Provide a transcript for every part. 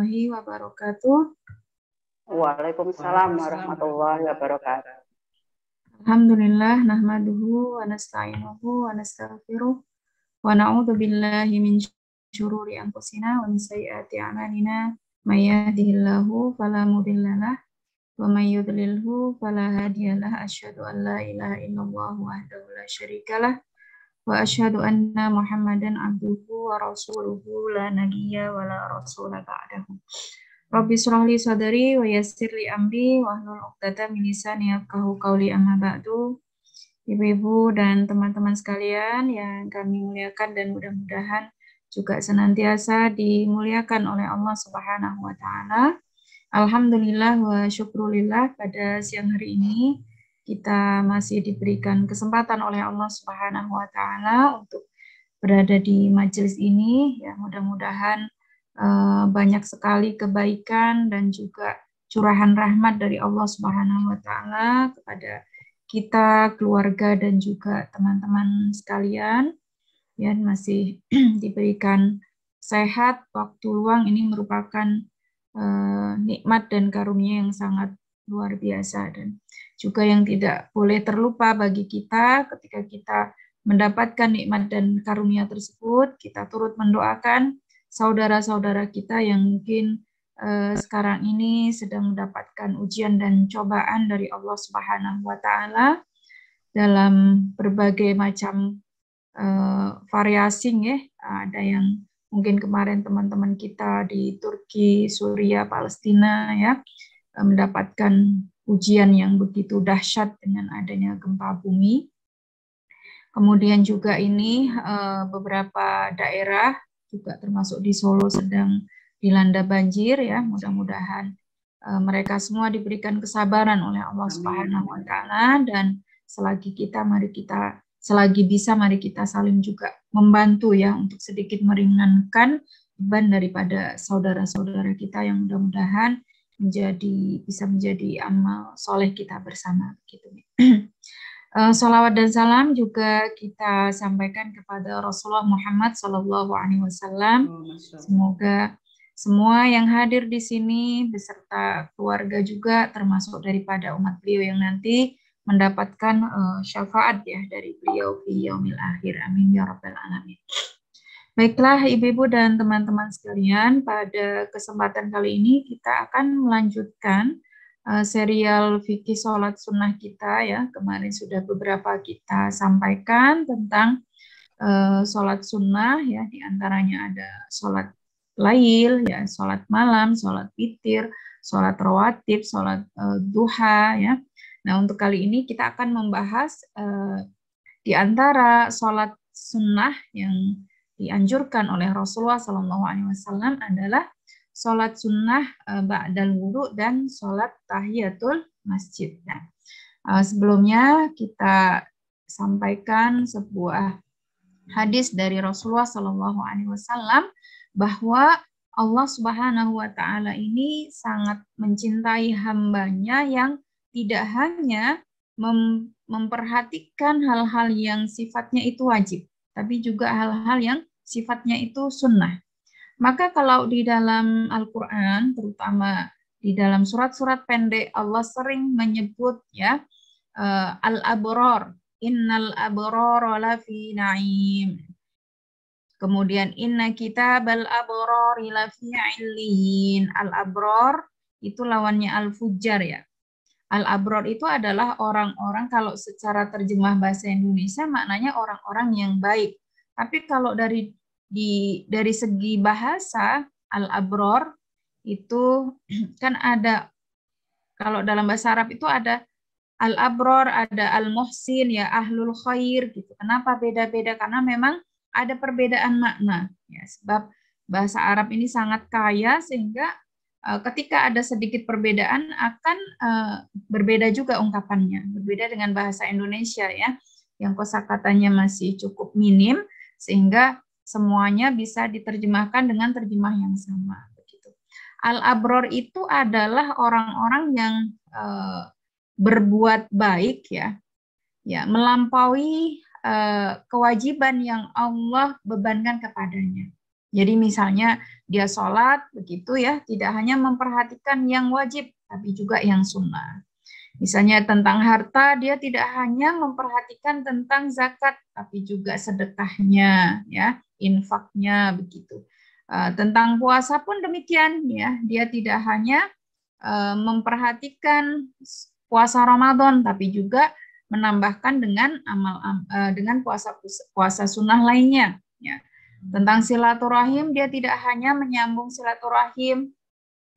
warahmatullahi wabarakatuh. Waalaikumsalam warahmatullahi wabarakatuh. Alhamdulillah nahmaduhu wa nasta'inuhu wa nastaghfiruh wa na'udzu billahi min syururi anfusina wa min sayyiati a'malina may yahdihillahu fala mudhillalah wa may yudlilhu fala hadiyalah. Asyhadu an la ilaha illallah wahdahu la syarikalah wa asyhadu anna Muhammadan abduhu wa rasuluhu la nabiyya wa la rasula ba'dahu. Rabbi shrah li sadri wa yassir li amri wahlul 'uqdatam min lisani yafqahu qawli, amma ba'du. Ibu-ibu dan teman-teman sekalian yang kami muliakan dan mudah-mudahan juga senantiasa dimuliakan oleh Allah Subhanahu wa taala. Alhamdulillah wa syukrulillah, pada siang hari ini kita masih diberikan kesempatan oleh Allah Subhanahu wa taala untuk berada di majelis ini. Ya, mudah-mudahan banyak sekali kebaikan dan juga curahan rahmat dari Allah Subhanahu wa taala kepada kita, keluarga dan juga teman-teman sekalian. Ya, masih diberikan sehat, waktu luang ini merupakan nikmat dan karunia yang sangat luar biasa, dan juga yang tidak boleh terlupa bagi kita. Ketika kita mendapatkan nikmat dan karunia tersebut, kita turut mendoakan saudara-saudara kita yang mungkin sekarang ini sedang mendapatkan ujian dan cobaan dari Allah Subhanahu wa taala dalam berbagai macam variasi ya. Ada yang mungkin kemarin teman-teman kita di Turki, Suriah, Palestina ya mendapatkan ujian yang begitu dahsyat dengan adanya gempa bumi. Kemudian juga ini beberapa daerah juga termasuk di Solo sedang dilanda banjir ya. Mudah-mudahan mereka semua diberikan kesabaran oleh Allah Subhanahu wa taala, dan selagi bisa mari kita saling juga membantu ya untuk sedikit meringankan beban daripada saudara-saudara kita yang mudah-mudahan bisa menjadi amal soleh kita bersama gitu. Salawat dan salam juga kita sampaikan kepada Rasulullah Muhammad SAW. Semoga semua yang hadir di sini beserta keluarga juga termasuk daripada umat beliau yang nanti mendapatkan syafaat ya dari beliau di yaumil akhir. Amin ya rabbal alamin. Baiklah ibu-ibu dan teman-teman sekalian, pada kesempatan kali ini kita akan melanjutkan serial fikih sholat sunnah kita ya. Kemarin sudah beberapa kita sampaikan tentang sholat sunnah ya, diantaranya ada sholat lail ya, sholat malam, sholat witir, sholat rawatib, sholat duha ya. Nah, untuk kali ini kita akan membahas di antara sholat sunnah yang dianjurkan oleh Rasulullah SAW adalah sholat sunnah ba'dal wudu dan sholat tahiyatul masjid. Nah, sebelumnya kita sampaikan sebuah hadis dari Rasulullah SAW bahwa Allah Subhanahu wa taala ini sangat mencintai hambanya yang tidak hanya memperhatikan hal-hal yang sifatnya itu wajib, tapi juga hal-hal yang sifatnya itu sunnah. Maka kalau di dalam Al-Quran, terutama di dalam surat-surat pendek, Allah sering menyebut ya al-abror, innal abror lafi na'im. Kemudian inna kitabal abror lafi 'illiyin. Al-abror itu lawannya al-fujjar ya. Al-abror itu adalah orang-orang, kalau secara terjemah bahasa Indonesia maknanya orang-orang yang baik. Tapi kalau dari segi bahasa, al-abror itu kan ada, kalau dalam bahasa Arab itu ada al-abror, ada al-muhsin ya, ahlul khair gitu. Kenapa beda-beda? Karena memang ada perbedaan makna ya, sebab bahasa Arab ini sangat kaya sehingga ketika ada sedikit perbedaan akan berbeda juga ungkapannya, berbeda dengan bahasa Indonesia ya, yang kosakatanya masih cukup minim sehingga semuanya bisa diterjemahkan dengan terjemah yang sama begitu. Al-abror itu adalah orang-orang yang berbuat baik ya, melampaui kewajiban yang Allah bebankan kepadanya. Jadi misalnya dia sholat begitu ya, tidak hanya memperhatikan yang wajib, tapi juga yang sunnah. Misalnya tentang harta, dia tidak hanya memperhatikan tentang zakat, tapi juga sedekahnya, ya, infaknya begitu. Tentang puasa pun demikian, ya, dia tidak hanya memperhatikan puasa Ramadan, tapi juga menambahkan dengan dengan puasa sunnah lainnya. Ya. Tentang silaturahim, dia tidak hanya menyambung silaturahim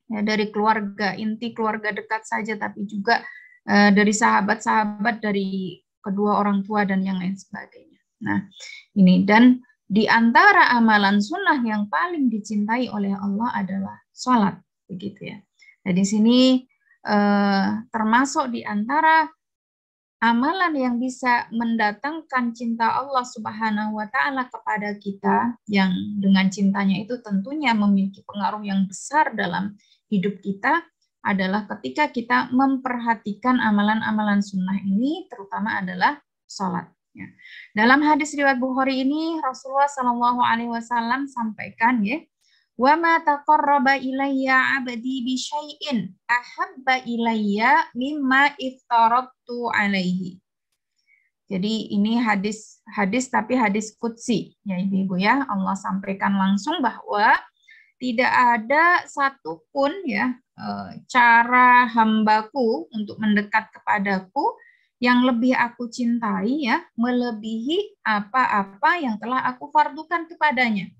ya, dari keluarga inti, keluarga dekat saja, tapi juga dari sahabat-sahabat, dari kedua orang tua dan yang lain sebagainya. Nah, ini dan di antara amalan sunnah yang paling dicintai oleh Allah adalah sholat, begitu ya. Nah, di sini termasuk di antara amalan yang bisa mendatangkan cinta Allah Subhanahu wa Ta'ala kepada kita, yang dengan cintanya itu tentunya memiliki pengaruh yang besar dalam hidup kita, adalah ketika kita memperhatikan amalan-amalan sunnah ini, terutama adalah sholat. Ya. Dalam hadis riwayat Bukhari ini, Rasulullah SAW sampaikan, ya, wa ma taqarraba ilayya 'abdi bi syai'in ahabba ilayya mimma iftaradtu alaihi. Jadi ini hadis tapi hadis qudsi ya Ibu-ibu ya. Allah sampaikan langsung bahwa tidak ada satupun ya cara hambaku untuk mendekat kepadaku yang lebih aku cintai ya, melebihi apa-apa yang telah aku fardukan kepadanya.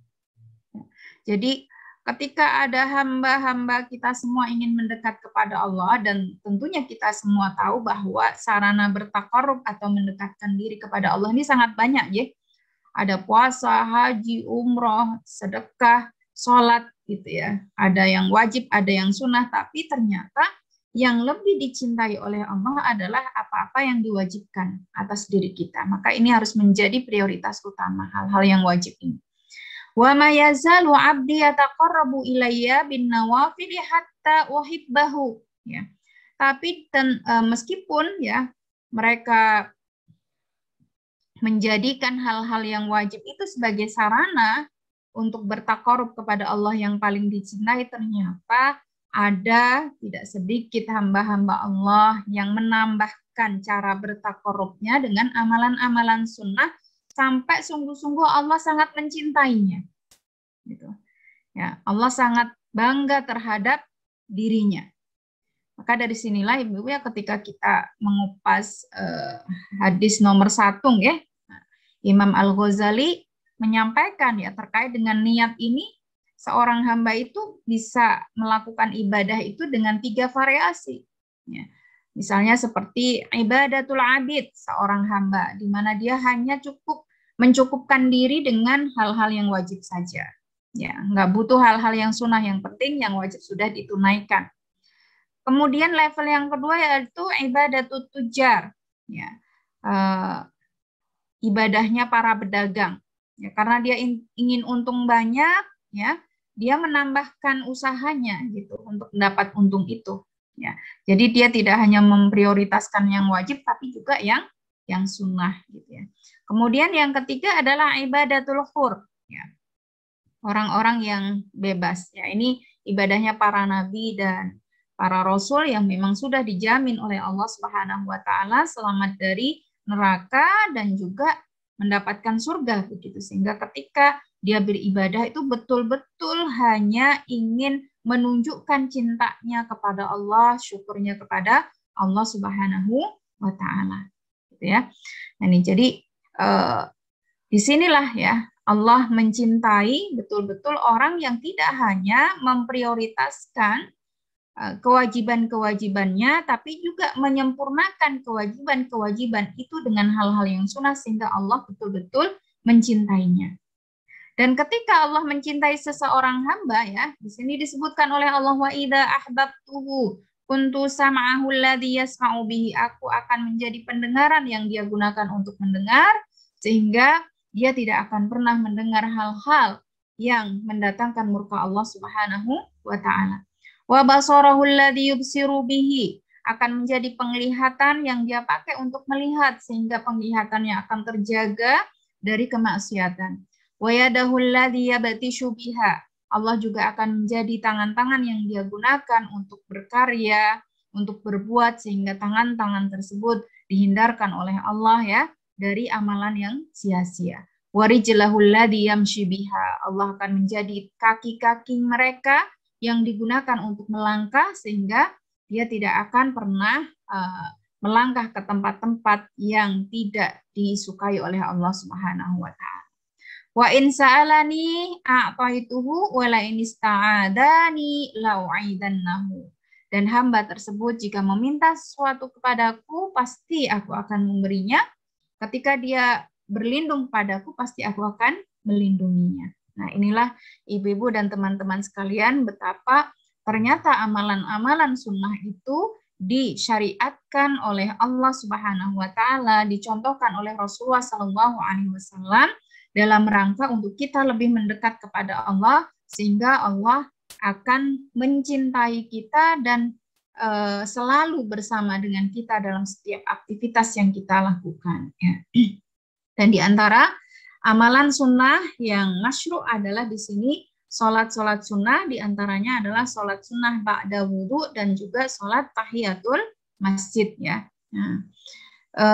Jadi ketika ada hamba-hamba kita semua ingin mendekat kepada Allah, dan tentunya kita semua tahu bahwa sarana bertakarrub atau mendekatkan diri kepada Allah ini sangat banyak ya. Ada puasa, haji, umroh, sedekah, sholat gitu ya. Ada yang wajib, ada yang sunnah, tapi ternyata yang lebih dicintai oleh Allah adalah apa-apa yang diwajibkan atas diri kita. Maka ini harus menjadi prioritas utama, hal-hal yang wajib ini. Wa ma yazalu 'abdi yataqarrabu ilayya bin nawafil hatta uhibbahu ya. Tapi meskipun ya mereka menjadikan hal-hal yang wajib itu sebagai sarana untuk bertakarrub kepada Allah yang paling dicintai, ternyata ada tidak sedikit hamba-hamba Allah yang menambahkan cara bertakarrubnya dengan amalan-amalan sunnah sampai sungguh-sungguh Allah sangat mencintainya. Gitu. Ya, Allah sangat bangga terhadap dirinya. Maka dari sinilah Ibu ya, ketika kita mengupas hadis nomor 1 ya, Imam Al-Ghazali menyampaikan ya terkait dengan niat ini, seorang hamba itu bisa melakukan ibadah itu dengan 3 variasi. Ya. Misalnya seperti ibadatul abid, seorang hamba, di mana dia hanya mencukupkan diri dengan hal-hal yang wajib saja. Ya, nggak butuh hal-hal yang sunnah, yang penting yang wajib sudah ditunaikan. Kemudian level yang kedua yaitu ibadatul tujar. Ya, ibadahnya para pedagang. Ya, karena dia ingin untung banyak, ya, dia menambahkan usahanya gitu untuk mendapat untung itu. Ya, jadi dia tidak hanya memprioritaskan yang wajib, tapi juga yang sunnah gitu ya. Kemudian yang ketiga adalah ibadatul hur, ya. Orang-orang yang bebas. Ya, ini ibadahnya para nabi dan para rasul yang memang sudah dijamin oleh Allah Subhanahu wa Ta'ala selamat dari neraka dan juga mendapatkan surga begitu. Sehingga ketika dia beribadah itu betul-betul hanya ingin menunjukkan cintanya kepada Allah, syukurnya kepada Allah Subhanahu wa Ta'ala. Gitu ya. Nah, ini jadi disinilah ya Allah mencintai betul-betul orang yang tidak hanya memprioritaskan kewajiban-kewajibannya, tapi juga menyempurnakan kewajiban-kewajiban itu dengan hal-hal yang sunnah, sehingga Allah betul-betul mencintainya. Dan ketika Allah mencintai seseorang hamba ya, di sini disebutkan oleh Allah, wa idza ahbabtuhu kuntu sam'ahu alladhi yasma'u bihi, aku akan menjadi pendengaran yang dia gunakan untuk mendengar, sehingga dia tidak akan pernah mendengar hal-hal yang mendatangkan murka Allah Subhanahu wa Ta'ala. Wa basarahu alladhi yubsiru bihi, akan menjadi penglihatan yang dia pakai untuk melihat, sehingga penglihatannya akan terjaga dari kemaksiatan. Wa yadahul ladzi yabtishu biha. Allah juga akan menjadi tangan-tangan yang dia gunakan untuk berkarya, untuk berbuat, sehingga tangan-tangan tersebut dihindarkan oleh Allah ya dari amalan yang sia-sia. Warijlahul ladzi yamshi biha. Allah akan menjadi kaki-kaki mereka yang digunakan untuk melangkah, sehingga dia tidak akan pernah melangkah ke tempat-tempat yang tidak disukai oleh Allah Subhanahu wa taala. Wa in sa'alani a'taituhu wa la in ista'adani lau'idannahu. Dan hamba tersebut jika meminta sesuatu kepadaku, pasti aku akan memberinya. Ketika dia berlindung padaku, pasti aku akan melindunginya. Nah, inilah ibu-ibu dan teman-teman sekalian betapa ternyata amalan-amalan sunnah itu disyariatkan oleh Allah Subhanahu wa taala, dicontohkan oleh Rasulullah Shallallahu alaihi wasallam dalam rangka untuk kita lebih mendekat kepada Allah, sehingga Allah akan mencintai kita dan selalu bersama dengan kita dalam setiap aktivitas yang kita lakukan. Ya. Dan di antara amalan sunnah yang masyru' adalah di sini sholat-sholat sunnah, di antaranya adalah sholat sunnah ba'da wudhu dan juga sholat tahiyatul masjid. Ya. Nah,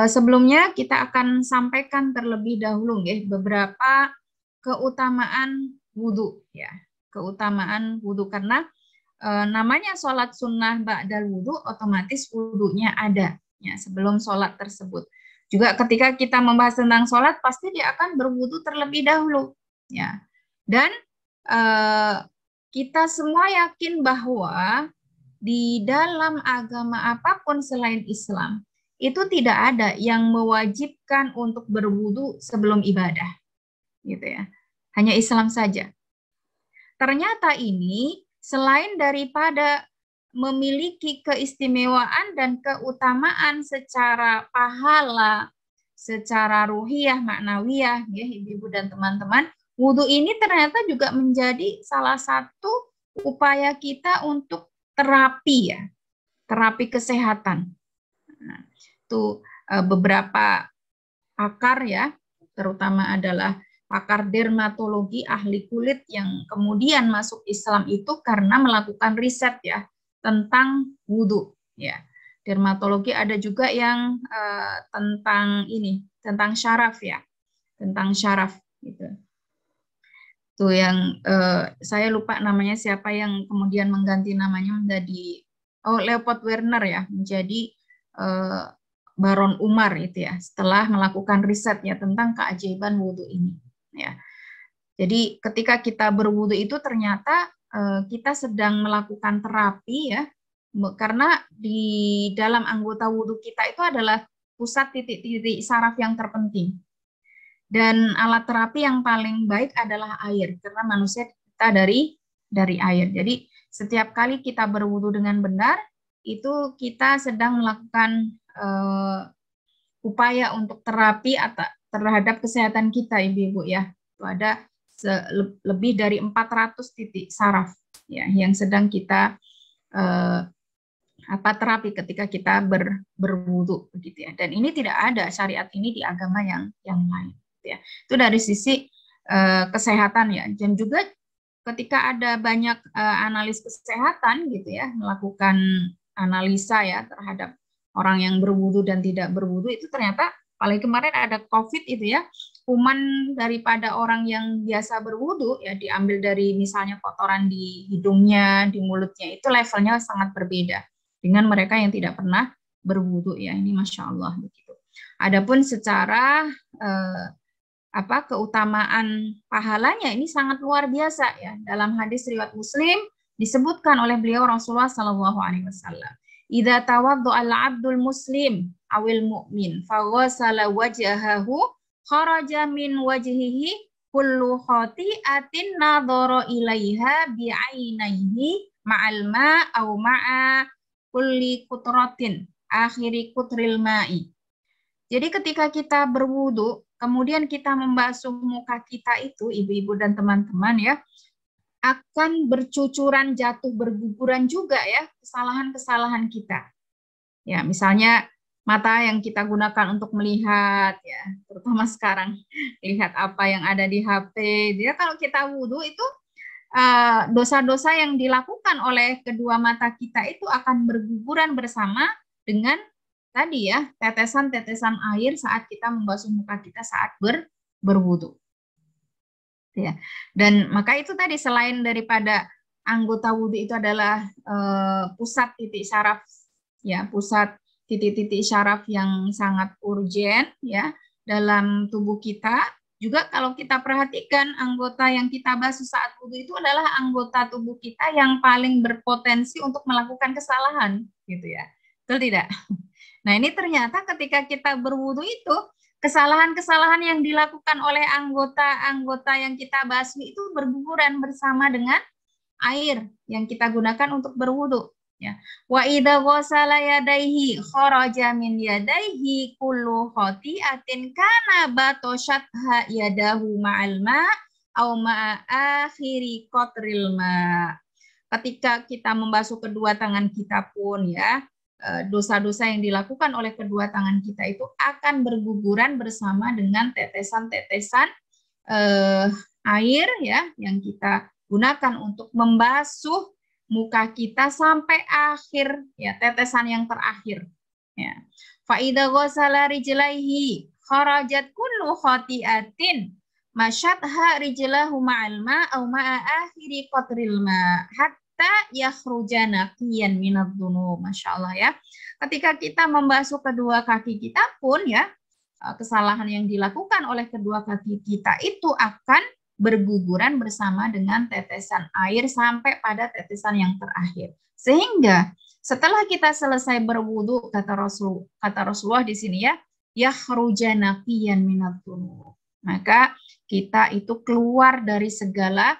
sebelumnya kita akan sampaikan terlebih dahulu ya, beberapa keutamaan wudhu ya, keutamaan wudhu karena namanya sholat sunnah ba'dal wudhu, otomatis wudhunya ada ya sebelum sholat tersebut. Juga ketika kita membahas tentang sholat, pasti dia akan berwudhu terlebih dahulu ya. Dan kita semua yakin bahwa di dalam agama apapun selain Islam itu tidak ada yang mewajibkan untuk berwudu sebelum ibadah, gitu ya. Hanya Islam saja. Ternyata ini selain daripada memiliki keistimewaan dan keutamaan secara pahala, secara ruhiyah, maknawiyah, ya ibu-ibu dan teman-teman, wudu ini ternyata juga menjadi salah satu upaya kita untuk terapi ya, terapi kesehatan. Nah, itu beberapa pakar ya, terutama adalah pakar dermatologi, ahli kulit yang kemudian masuk Islam itu karena melakukan riset ya tentang wudu ya. Dermatologi ada juga yang tentang ini, tentang syaraf ya, tentang syaraf gitu. Tuh yang saya lupa namanya siapa yang kemudian mengganti namanya menjadi Leopold Werner ya, menjadi Baron Umar itu ya, setelah melakukan riset ya tentang keajaiban wudhu ini ya. Jadi ketika kita berwudhu itu ternyata kita sedang melakukan terapi ya, karena di dalam anggota wudhu kita itu adalah pusat titik-titik saraf yang terpenting. Dan alat terapi yang paling baik adalah air, karena manusia kita dari air. Jadi setiap kali kita berwudhu dengan benar, itu kita sedang melakukan upaya untuk terapi atau terhadap kesehatan kita, ibu-ibu ya. Itu ada lebih dari 400 titik saraf ya yang sedang kita terapi ketika kita berwudu begitu ya. Dan ini tidak ada syariat ini di agama yang lain gitu ya. Itu dari sisi kesehatan ya. Dan juga ketika ada banyak analis kesehatan gitu ya, melakukan analisa ya terhadap orang yang berwudu dan tidak berwudu, itu ternyata paling kemarin ada COVID itu ya, kuman daripada orang yang biasa berwudu ya diambil dari misalnya kotoran di hidungnya, di mulutnya, itu levelnya sangat berbeda dengan mereka yang tidak pernah berwudu ya. Ini Masya Allah begitu. Adapun secara keutamaan pahalanya ini sangat luar biasa ya. Dalam hadis riwayat Muslim disebutkan oleh beliau Rasulullah Shallallahu alaihi wasallam, idza tawaddu'a al-'abdul muslim awil mu'min faghasala wajhahu kharaja min wajhihi kullu khati'atin nadhara ilaiha bi'ainaihi ma'al ma' aw ma'a kulli kutratin akhiri kutril ma'i. Jadi ketika kita berwudu kemudian kita membasuh muka kita itu, ibu-ibu dan teman-teman ya, akan bercucuran, jatuh, berguguran juga ya kesalahan-kesalahan kita. Ya, misalnya mata yang kita gunakan untuk melihat ya, terutama sekarang lihat apa yang ada di HP. Jadi kalau kita wudhu itu dosa-dosa yang dilakukan oleh kedua mata kita itu akan berguguran bersama dengan tadi ya, tetesan-tetesan air saat kita membasuh muka kita saat berwudu. Ya. Dan maka itu tadi selain daripada anggota wudu itu adalah pusat titik syaraf ya, pusat titik-titik syaraf yang sangat urgen ya dalam tubuh kita. Juga kalau kita perhatikan anggota yang kita basuh saat wudu itu adalah anggota tubuh kita yang paling berpotensi untuk melakukan kesalahan gitu ya. Betul tidak? Nah, ini ternyata ketika kita berwudu itu kesalahan-kesalahan yang dilakukan oleh anggota-anggota yang kita basuh itu berguguran bersama dengan air yang kita gunakan untuk berwudu. Ya. Wa idza ghasala yadayhi kharaja min yadayhi kullu khati'atin kana batoshatha yadahu ma'al ma' aw ma'a akhiri qatril ma'. Ketika kita membasuh kedua tangan kita pun ya, dosa-dosa yang dilakukan oleh kedua tangan kita itu akan berguguran bersama dengan tetesan-tetesan air ya yang kita gunakan untuk membasuh muka kita sampai akhir ya, tetesan yang terakhir ya. Fa idza ghasala rijlaihi kharajat kullu khati'atin masyatha rijlahu ma'al ma' aw ma'a akhiri qatril ma' hatta yakhruja naqiyan minadz dzunub. Masyaallah ya. Ketika kita membasuh kedua kaki kita pun ya, kesalahan yang dilakukan oleh kedua kaki kita itu akan berguguran bersama dengan tetesan air sampai pada tetesan yang terakhir. Sehingga setelah kita selesai berwudu, kata Rasulullah di sini ya, yakhruja naqiyan minadz dzunub. Maka kita itu keluar dari segala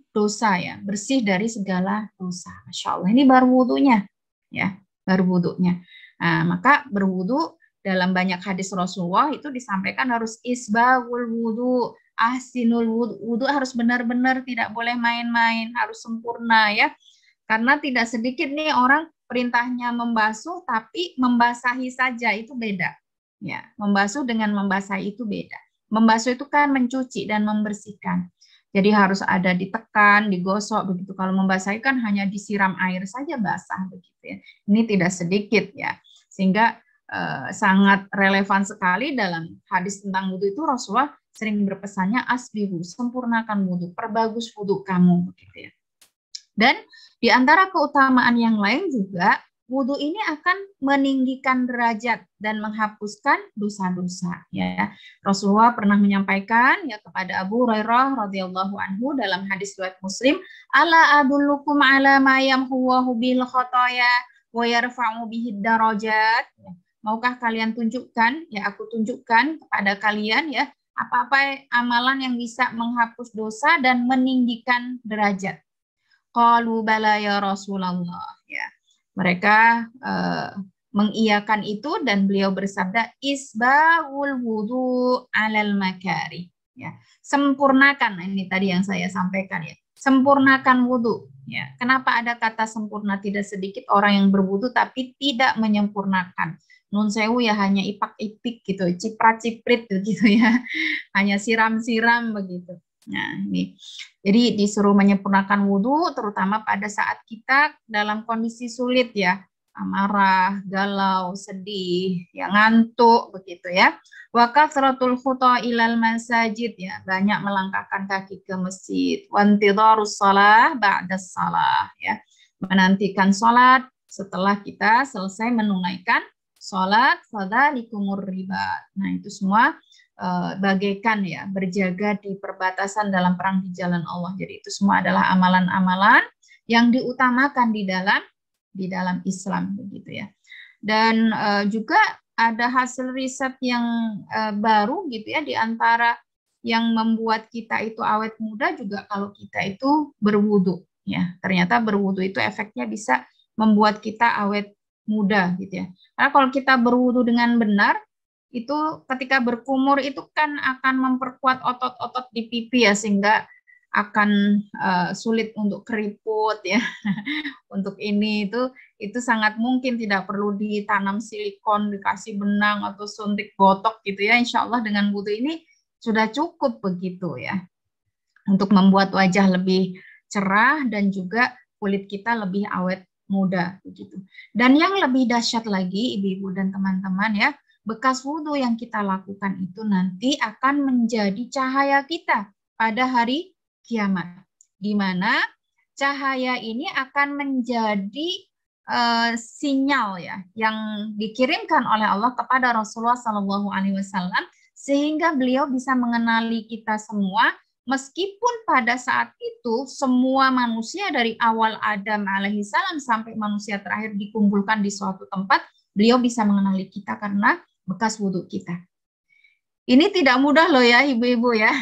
dosa ya, bersih dari segala dosa. Masya Allah, ini baru wudunya ya, baru wudunya. Nah, maka berwudu dalam banyak hadis Rasulullah itu disampaikan harus isbagul wudu, ahsinul wudu harus benar-benar, tidak boleh main-main, harus sempurna ya. Karena tidak sedikit nih orang perintahnya membasuh tapi membasahi saja, itu beda. Ya, membasuh dengan membasahi itu beda. Membasuh itu kan mencuci dan membersihkan. Jadi harus ada ditekan, digosok begitu. Kalau membasahi kan hanya disiram air saja basah begitu ya. Ini tidak sedikit ya. Sehingga sangat relevan sekali dalam hadis tentang wudu itu Rasulullah sering berpesannya asbihu, sempurnakan wudu, perbagus wudu kamu begitu ya. Dan di antara keutamaan yang lain juga wudu ini akan meninggikan derajat dan menghapuskan dosa-dosa ya. Rasulullah pernah menyampaikan ya kepada Abu Hurairah radhiyallahu anhu dalam hadis riwayat Muslim, ala adullukum ala ma yamhuwahu bil khotoya wa yarfa'u bihi darajat. Maukah kalian tunjukkan ya, aku tunjukkan kepada kalian ya apa-apa amalan yang bisa menghapus dosa dan meninggikan derajat. Qalu bala ya Rasulullah ya. Mereka mengiyakan itu dan beliau bersabda isbahul wudu alal makari ya. Sempurnakan, ini tadi yang saya sampaikan ya. Sempurnakan wudu ya. Kenapa ada kata sempurna? Tidak sedikit orang yang berwudu tapi tidak menyempurnakan. Nun sewu ya, hanya ipak-ipik gitu, ciprat-ciprit gitu ya. Hanya siram-siram begitu. Nah, ini. Jadi disuruh menyempurnakan wudhu terutama pada saat kita dalam kondisi sulit ya, marah, galau, sedih, ya ngantuk begitu ya. Wa kathratul khuta ilal masajid ya, banyak melangkahkan kaki ke masjid. Wa intidharus shalah ba'da shalah ya. Menantikan salat setelah kita selesai menunaikan salat, fadzalikumur ribat. Nah, itu semua bagaikan ya berjaga di perbatasan dalam perang di jalan Allah. Jadi itu semua adalah amalan-amalan yang diutamakan di dalam Islam begitu ya. Dan juga ada hasil riset yang baru gitu ya, di antara yang membuat kita itu awet muda juga kalau kita itu berwudu ya. Ternyata berwudu itu efeknya bisa membuat kita awet muda gitu ya. Karena kalau kita berwudu dengan benar itu ketika berkumur itu kan akan memperkuat otot-otot di pipi ya, sehingga akan sulit untuk keriput ya. Untuk ini itu sangat mungkin tidak perlu ditanam silikon, dikasih benang atau suntik botok gitu ya. Insya Allah dengan wudhu ini sudah cukup begitu ya. Untuk membuat wajah lebih cerah dan juga kulit kita lebih awet muda begitu. Dan yang lebih dahsyat lagi ibu-ibu dan teman-teman ya, bekas wudhu yang kita lakukan itu nanti akan menjadi cahaya kita pada hari kiamat. Di mana cahaya ini akan menjadi sinyal ya yang dikirimkan oleh Allah kepada Rasulullah SAW sehingga beliau bisa mengenali kita semua. Meskipun pada saat itu semua manusia dari awal Adam alaihissalam sampai manusia terakhir dikumpulkan di suatu tempat, beliau bisa mengenali kita karena bekas wudhu kita. Ini tidak mudah loh ya ibu-ibu ya.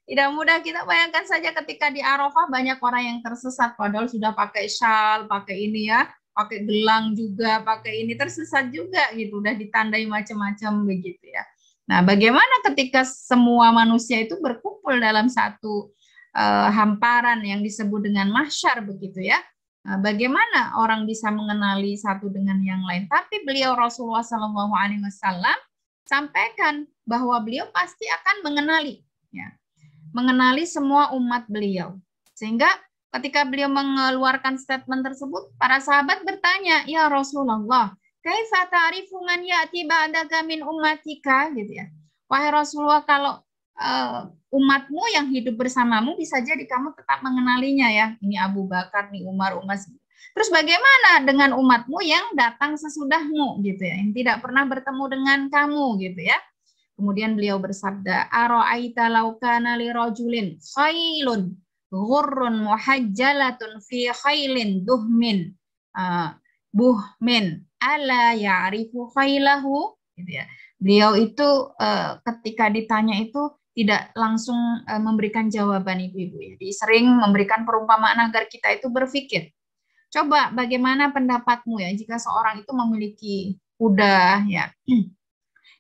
Tidak mudah, kita bayangkan saja ketika di Arafah banyak orang yang tersesat padahal sudah pakai syal, pakai ini ya, pakai gelang juga, pakai ini tersesat juga gitu, udah ditandai macam-macam begitu ya. Nah, bagaimana ketika semua manusia itu berkumpul dalam satu hamparan yang disebut dengan mahsyar begitu ya? Nah, bagaimana orang bisa mengenali satu dengan yang lain? Tapi beliau Rasulullah SAW sampaikan bahwa beliau pasti akan mengenali, ya, mengenali semua umat beliau. Sehingga ketika beliau mengeluarkan statement tersebut, para sahabat bertanya, ya Rasulullah, kaifa ta'rifu man ya'ti ba'daka min ummatika gitu ya. Wahai Rasulullah, kalau umatmu yang hidup bersamamu bisa jadi kamu tetap mengenalinya ya. Ini Abu Bakar, nih Umar. Terus bagaimana dengan umatmu yang datang sesudahmu gitu ya, yang tidak pernah bertemu dengan kamu gitu ya. Kemudian beliau bersabda, ara'aita law kana li rajulin khailun ghurrun muhajjalatun fi khailin duhmin buhmin ala ya'rifu khailahu gitu ya. Beliau itu ketika ditanya itu tidak langsung memberikan jawaban ibu-ibu ya. Dia sering memberikan perumpamaan agar kita itu berpikir. Coba bagaimana pendapatmu ya jika seorang itu memiliki kuda ya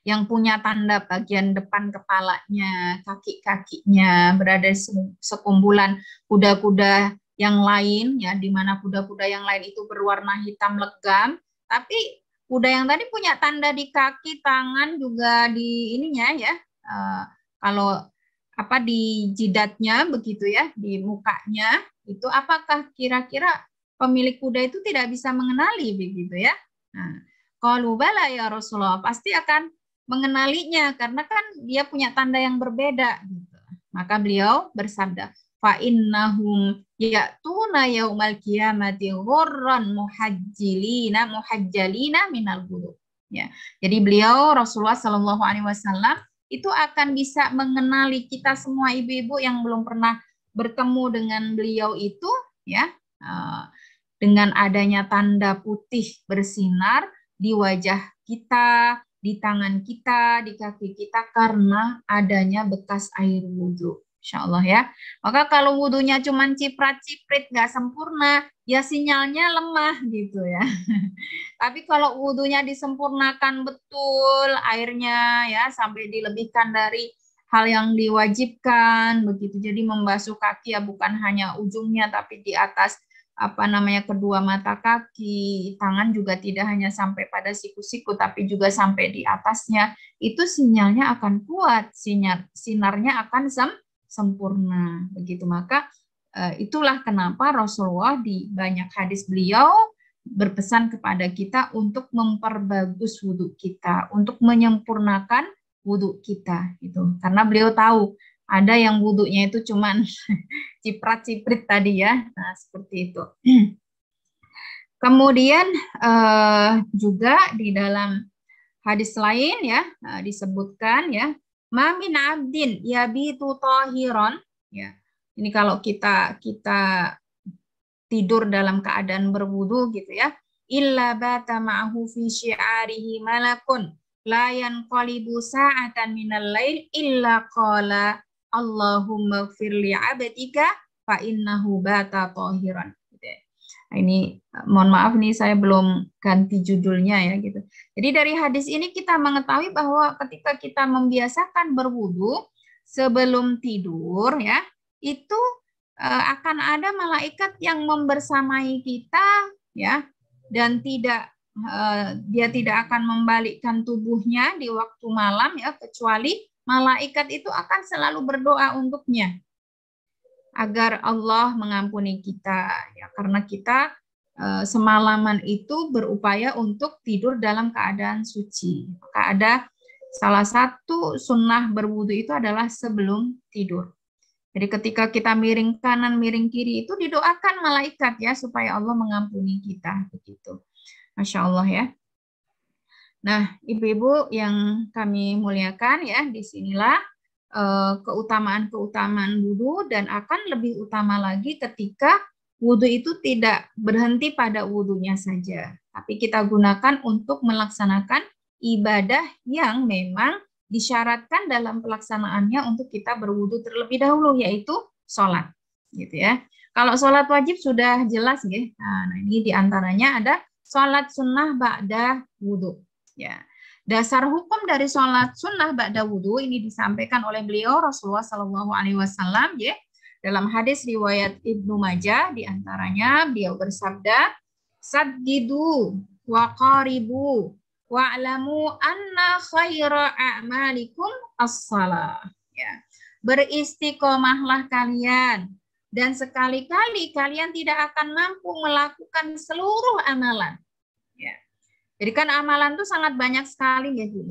yang punya tanda bagian depan kepalanya, kaki-kakinya berada di sekumpulan kuda-kuda yang lain ya, di mana kuda-kuda yang lain itu berwarna hitam legam, tapi kuda yang tadi punya tanda di kaki, tangan juga di ininya ya, kalau apa di jidatnya begitu ya, di mukanya itu, apakah kira-kira pemilik kuda itu tidak bisa mengenali begitu ya? Nah, kalau bala ya Rasulullah, pasti akan mengenalinya karena kan dia punya tanda yang berbeda gitu. Maka beliau bersabda, fa innahum ya'tuna yaumal qiyamati ghurran muhajjalina minal ghurub. Ya. Jadi beliau Rasulullah Shallallahu alaihi wasallam itu akan bisa mengenali kita semua ibu-ibu yang belum pernah bertemu dengan beliau itu ya, dengan adanya tanda putih bersinar di wajah kita, di tangan kita, di kaki kita karena adanya bekas air wudhu. Insya Allah ya. Maka kalau wudhunya cuma ciprat-ciprit, nggak sempurna, ya sinyalnya lemah gitu ya. Tapi kalau wudhunya disempurnakan betul, airnya ya sampai dilebihkan dari hal yang diwajibkan begitu. Jadi membasuh kaki ya bukan hanya ujungnya tapi di atas kedua mata kaki, tangan juga tidak hanya sampai pada siku-siku tapi juga sampai di atasnya, itu sinyalnya akan kuat, sinarnya akan sempurna begitu. Maka itulah kenapa Rasulullah di banyak hadis beliau berpesan kepada kita untuk memperbagus wudhu kita, untuk menyempurnakan wudhu kita gitu. Karena beliau tahu ada yang wudhunya itu cuman ciprat-ciprit tadi ya. Nah, seperti itu. Kemudian juga di dalam hadis lain ya disebutkan ya, ma min abdin yabitu tahiran ya. Ini kalau kita tidur dalam keadaan berwudu gitu ya. Illa bata ma'ahu fi syi'arihi malakun la yanqalibu sa'atan minal lail illa qala Allahumma gfirli abdika fa innahu bata tahiran. Nah, ini mohon maaf nih saya belum ganti judulnya ya gitu. Jadi dari hadis ini kita mengetahui bahwa ketika kita membiasakan berwudu sebelum tidur ya, itu akan ada malaikat yang membersamai kita, ya, dan dia tidak akan membalikkan tubuhnya di waktu malam, ya, kecuali malaikat itu akan selalu berdoa untuknya agar Allah mengampuni kita, ya, karena kita semalaman itu berupaya untuk tidur dalam keadaan suci. Maka ada salah satu sunnah berwudu itu adalah sebelum tidur. Jadi ketika kita miring kanan, miring kiri itu didoakan malaikat, ya, supaya Allah mengampuni kita, begitu. Masya Allah, ya. Nah, ibu-ibu yang kami muliakan, ya, disinilah keutamaan-keutamaan wudu, dan akan lebih utama lagi ketika wudu itu tidak berhenti pada wudunya saja, tapi kita gunakan untuk melaksanakan ibadah yang memang disyaratkan dalam pelaksanaannya untuk kita berwudu terlebih dahulu, yaitu sholat, gitu ya. Kalau sholat wajib sudah jelas, ya. Nah, ini diantaranya ada sholat sunnah ba'da wudu, ya. Dasar hukum dari sholat sunnah ba'da wudu ini disampaikan oleh beliau Rasulullah Shallallahu Alaihi Wasallam, ya. Dalam hadis riwayat Ibnu Majah diantaranya beliau bersabda, saddidu wa qaribu wa'lamu anna khaira a'malikum as-salah. Ya. Beristiqomahlah kalian, dan sekali-kali kalian tidak akan mampu melakukan seluruh amalan. Ya. Jadi kan amalan itu sangat banyak sekali, ya, Bu.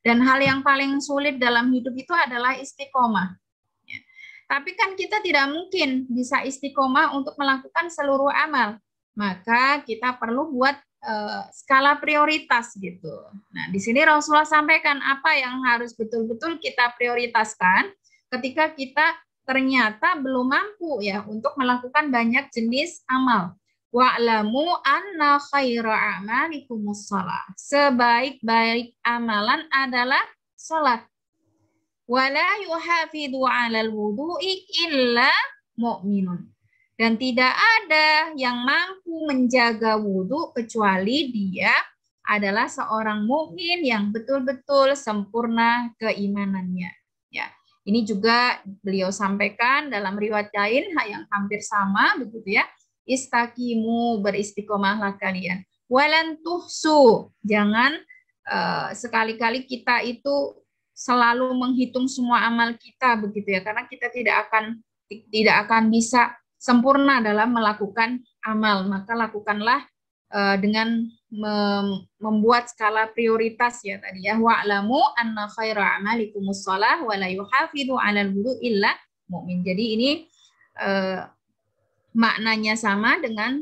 Dan hal yang paling sulit dalam hidup itu adalah istiqomah. Tapi kan kita tidak mungkin bisa istiqomah untuk melakukan seluruh amal. Maka kita perlu buat skala prioritas, gitu. Nah, di sini Rasulullah sampaikan apa yang harus betul-betul kita prioritaskan ketika kita ternyata belum mampu, ya, untuk melakukan banyak jenis amal. Wa'lamu anna khaira a'malikumus shalah. Sebaik-baik amalan adalah salat. Wala yuhafidhu 'alal wudu'i illa mu'minun. Dan tidak ada yang mampu menjaga wudu kecuali dia adalah seorang mukmin yang betul-betul sempurna keimanannya. Ya, ini juga beliau sampaikan dalam riwayat lain yang hampir sama, begitu, ya. Istaqimu, beristiqomahlah kalian. Walan tuhsu, jangan sekali-kali kita itu selalu menghitung semua amal kita, begitu, ya, karena kita tidak akan bisa sempurna dalam melakukan amal. Maka lakukanlah dengan membuat skala prioritas, ya, tadi, ya, wa'lamu anna khaira a'malikumus shalah wa la yuhafidhu 'alal wudu illa mu'min. Jadi ini maknanya sama dengan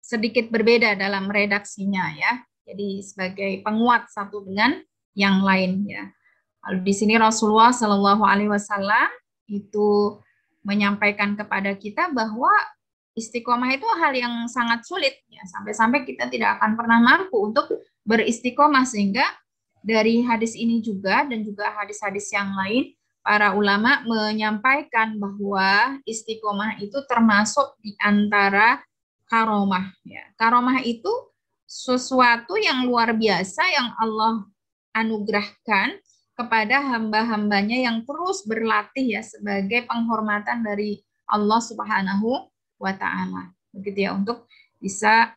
sedikit berbeda dalam redaksinya, ya. Jadi sebagai penguat satu dengan yang lain, ya. Lalu di sini Rasulullah Shallallahu Alaihi Wasallam itu menyampaikan kepada kita bahwa istiqomah itu hal yang sangat sulit, ya, sampai-sampai kita tidak akan pernah mampu untuk beristiqomah. Sehingga dari hadis ini juga dan juga hadis-hadis yang lain, para ulama menyampaikan bahwa istiqomah itu termasuk di antara karomah, ya. Karomah itu sesuatu yang luar biasa yang Allah anugerahkan kepada hamba-hambanya yang terus berlatih, ya, sebagai penghormatan dari Allah Subhanahu wa Ta'ala, begitu, ya, untuk bisa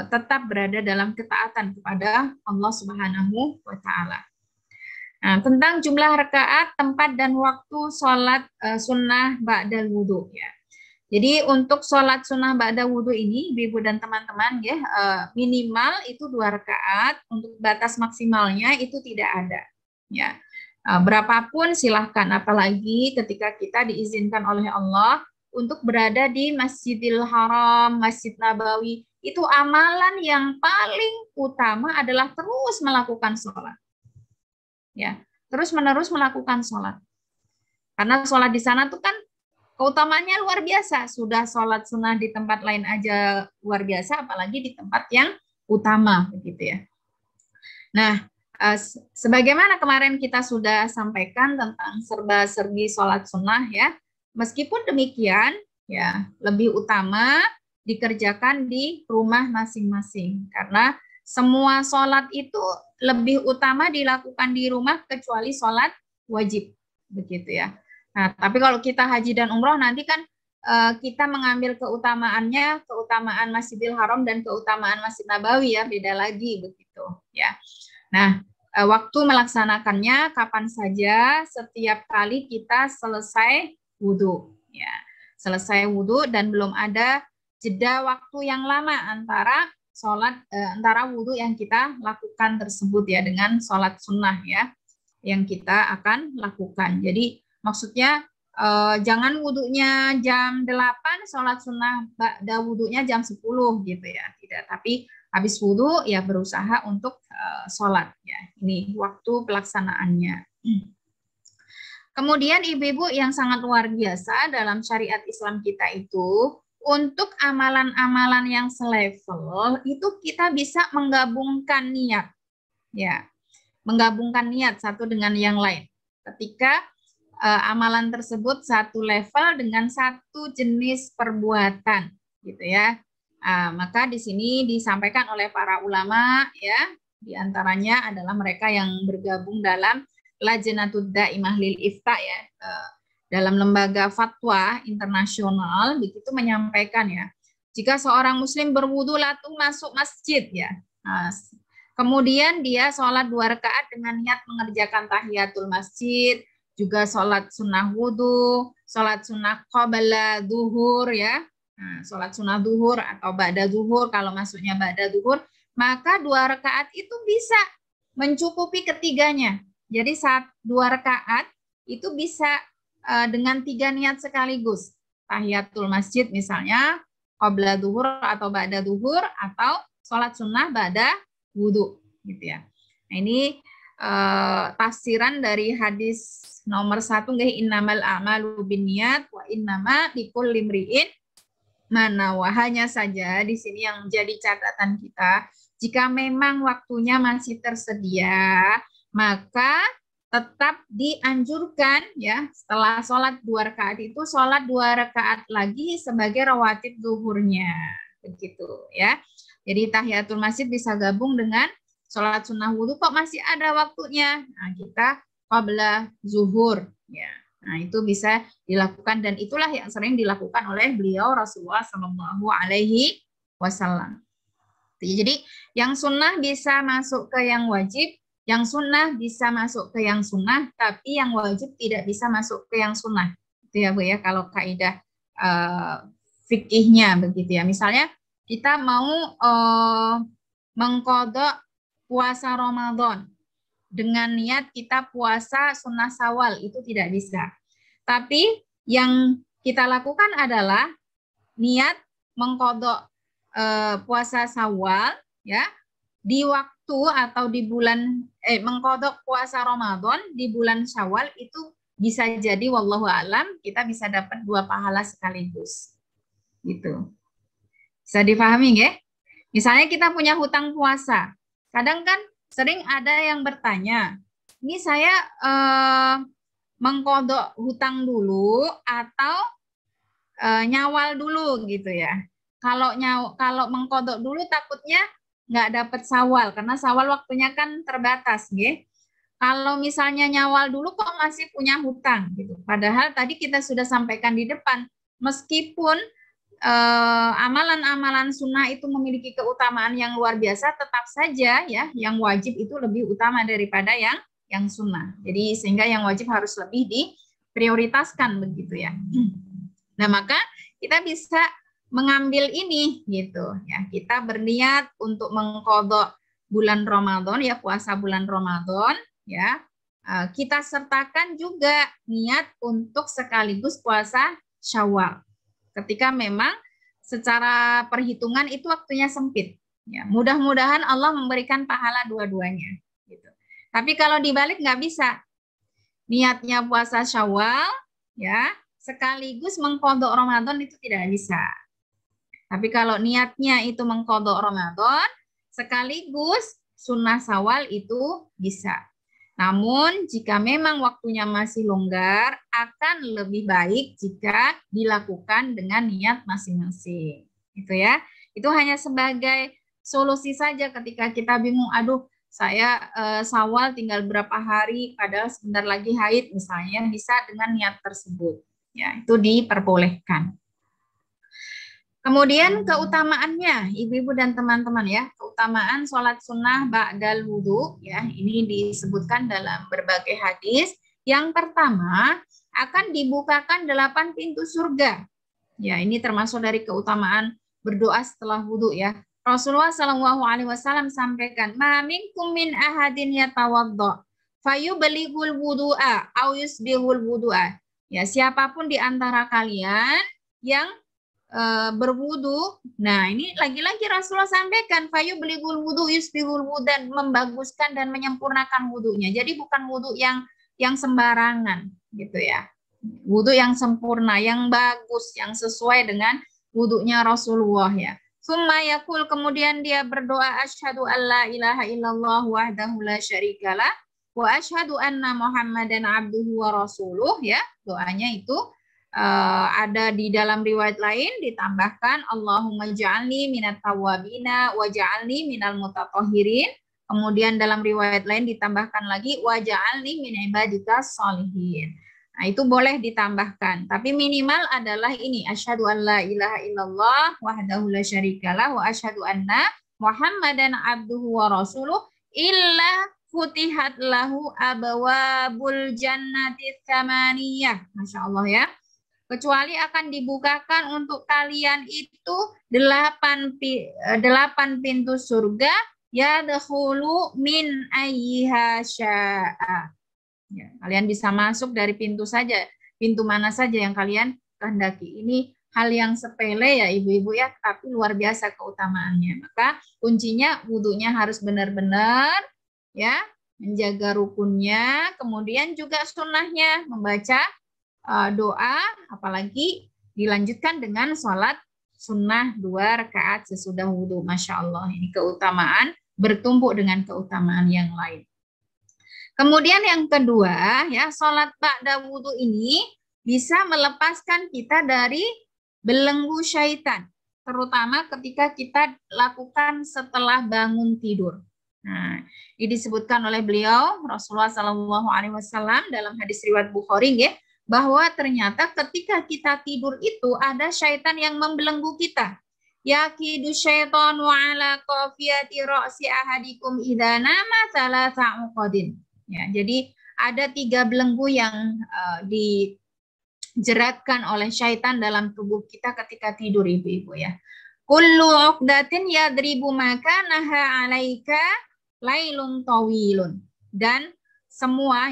tetap berada dalam ketaatan kepada Allah Subhanahu wa Ta'ala. Nah, tentang jumlah rakaat, tempat dan waktu sholat sunnah ba'dal wudu, ya. Jadi untuk sholat sunnah ba'da wudu ini, ibu dan teman-teman, ya, minimal itu 2 rakaat. Untuk batas maksimalnya itu tidak ada, ya. Berapapun silahkan, apalagi ketika kita diizinkan oleh Allah untuk berada di Masjidil Haram, Masjid Nabawi, itu amalan yang paling utama adalah terus melakukan sholat, ya, terus-menerus melakukan sholat. Karena sholat di sana tuh kan keutamaannya luar biasa. Sudah sholat sunnah di tempat lain aja luar biasa, apalagi di tempat yang utama, begitu, ya. Nah, sebagaimana kemarin kita sudah sampaikan tentang serba-serbi sholat sunnah, ya. Meskipun demikian, ya, lebih utama dikerjakan di rumah masing-masing, karena semua sholat itu lebih utama dilakukan di rumah kecuali sholat wajib, begitu, ya. Nah, tapi kalau kita haji dan umroh nanti kan kita mengambil keutamaannya, keutamaan Masjidil Haram dan keutamaan Masjid Nabawi ya, beda lagi begitu ya. Nah, waktu melaksanakannya kapan saja, setiap kali kita selesai wudhu ya. Selesai wudhu dan belum ada jeda waktu yang lama antara antara wudhu yang kita lakukan tersebut ya dengan sholat sunnah ya yang kita akan lakukan. Jadi maksudnya jangan wudhunya jam 8, sholat sunnah ba'da wudhunya jam 10 gitu ya. Tidak, tapi habis wudhu ya berusaha untuk sholat ya. Ini waktu pelaksanaannya. Kemudian ibu-ibu yang sangat luar biasa dalam syariat Islam kita itu, untuk amalan-amalan yang selevel itu kita bisa menggabungkan niat. Ya. Menggabungkan niat satu dengan yang lain. Ketika amalan tersebut satu level dengan satu jenis perbuatan gitu ya. Maka di sini disampaikan oleh para ulama ya, di antaranya adalah mereka yang bergabung dalam Lajnatud Daimah lil Ifta ya, dalam lembaga fatwa internasional begitu menyampaikan ya, jika seorang muslim berwudu lalu masuk masjid ya, kemudian dia sholat 2 rakaat dengan niat mengerjakan tahiyatul masjid, juga sholat sunnah wudhu, sholat sunnah qabla duhur ya, sholat sunnah duhur atau ba'da duhur kalau masuknya ba'da duhur, maka 2 rakaat itu bisa mencukupi ketiganya. Jadi 2 rakaat itu bisa dengan 3 niat sekaligus. Tahiyatul masjid misalnya, qabla duhur atau ba'da duhur, atau sholat sunnah ba'da wudhu gitu ya. Nah, ini tafsiran dari hadis nomor 1 nggih, innamal a'malu binniyat wa innama likulli imri'in ma nawa. Hanya saja di sini yang menjadi catatan kita, jika memang waktunya masih tersedia, maka tetap dianjurkan ya setelah sholat 2 rakaat itu sholat 2 rakaat lagi sebagai rawatib zuhurnya begitu ya. Jadi tahiyatul masjid bisa gabung dengan sholat sunnah wudhu, kok masih ada waktunya. Nah, kita qabla zuhur ya. Nah, itu bisa dilakukan dan itulah yang sering dilakukan oleh beliau Rasulullah Shallallahu Alaihi Wasallam. Jadi yang sunnah bisa masuk ke yang wajib, yang sunnah bisa masuk ke yang sunnah, tapi yang wajib tidak bisa masuk ke yang sunnah. Itu ya Bu ya, kalau kaidah fikihnya begitu ya. Misalnya kita mau mengqadha puasa Ramadan dengan niat kita puasa sunnah Syawal, itu tidak bisa. Tapi yang kita lakukan adalah niat mengqadha puasa Syawal ya di waktu atau di bulan mengqadha puasa Ramadan di bulan Syawal, itu bisa jadi wallahu alam kita bisa dapat 2 pahala sekaligus. Gitu. Bisa dipahami ya? Misalnya kita punya hutang puasa. Kadang kan sering ada yang bertanya, ini saya mengqadha hutang dulu atau nyawal dulu gitu ya. Kalau mengqadha dulu takutnya nggak dapat Syawal karena Syawal waktunya kan terbatas, nggih. Kalau misalnya nyawal dulu kok masih punya hutang gitu. Padahal tadi kita sudah sampaikan di depan, meskipun amalan-amalan sunnah itu memiliki keutamaan yang luar biasa, tetap saja ya yang wajib itu lebih utama daripada yang sunnah. Jadi sehingga yang wajib harus lebih diprioritaskan begitu ya. Nah, maka kita bisa mengambil ini gitu ya. Kita berniat untuk mengqadha bulan Ramadan ya, puasa bulan Ramadan ya. Kita sertakan juga niat untuk sekaligus puasa Syawal. Ketika memang secara perhitungan itu waktunya sempit ya. Mudah-mudahan Allah memberikan pahala dua-duanya gitu. Tapi kalau dibalik nggak bisa. Niatnya puasa Syawal ya, sekaligus mengqadha Ramadan itu tidak bisa. Tapi kalau niatnya itu mengqadha Ramadan sekaligus sunnah Syawal itu bisa. Namun jika memang waktunya masih longgar, akan lebih baik jika dilakukan dengan niat masing-masing. Itu ya. Itu hanya sebagai solusi saja ketika kita bingung, aduh saya Syawal tinggal berapa hari, padahal sebentar lagi haid misalnya, bisa dengan niat tersebut. Ya, itu diperbolehkan. Kemudian keutamaannya, ibu-ibu dan teman-teman ya, keutamaan sholat sunnah ba'dal wudu ya, ini disebutkan dalam berbagai hadis. Yang pertama, akan dibukakan 8 pintu surga. Ya, ini termasuk dari keutamaan berdoa setelah wudu ya. Rasulullah Shallallahu Alaihi Wasallam sampaikan, "Ma minkum min ahadin yatawaddo, fayubalighul wudu'a, au yusbihul wudu'a." Ya, siapapun di antara kalian yang berwudu. Nah, ini lagi-lagi Rasulullah sampaikan fayubalighul wudu yusbihul wudu, dan membaguskan dan menyempurnakan wudunya. Jadi bukan wudu yang sembarangan gitu ya. Wudu yang sempurna, yang bagus, yang sesuai dengan wudunya Rasulullah ya. Summa yakul, kemudian dia berdoa, asyhadu alla ilaha illallah wahdahu la syarikalah wa asyhadu anna Muhammadan abduhu wa rasuluh ya. Doanya itu ada di dalam riwayat lain ditambahkan Allahumma ja'alni minat tawabina wa ja'alni minal mutatahhirin. Kemudian dalam riwayat lain ditambahkan lagi wa ja'alni min ibadikas sholihin. Nah, itu boleh ditambahkan, tapi minimal adalah ini, asyhadu an la ilaha illallah wahdahu la syarikalah wa asyhadu anna Muhammadan abduhu wa rasuluh illa futihat lahu abwabul jannati tsamaniyah. Masya Allah ya. Kecuali akan dibukakan untuk kalian itu 8 pintu surga, yadkhulu min ayyiha sya'a. Ya, kalian bisa masuk dari pintu mana saja yang kalian kehendaki. Ini hal yang sepele ya ibu-ibu ya, tapi luar biasa keutamaannya. Maka kuncinya wudunya harus benar-benar ya, menjaga rukunnya, kemudian juga sunnahnya membaca doa, apalagi dilanjutkan dengan sholat sunnah 2 rakaat sesudah wudu. Masya Allah, ini keutamaan bertumpuk dengan keutamaan yang lain. Kemudian yang kedua ya, sholat ba'da wudu ini bisa melepaskan kita dari belenggu syaitan, terutama ketika kita lakukan setelah bangun tidur. Nah, ini disebutkan oleh beliau Rasulullah Shallallahu Alaihi Wasallam dalam hadis riwayat Bukhari ya, bahwa ternyata ketika kita tidur itu ada syaitan yang membelenggu kita. Yakidu syaitanu ala qafiyati ra'si ahadikum idza nama thalatha uqadin. Ya, jadi ada 3 belenggu yang dijeratkan oleh syaitan dalam tubuh kita ketika tidur ibu-ibu ya. Kullu uqdatin yadribu makanaha alaika lailun tawilun. Dan semua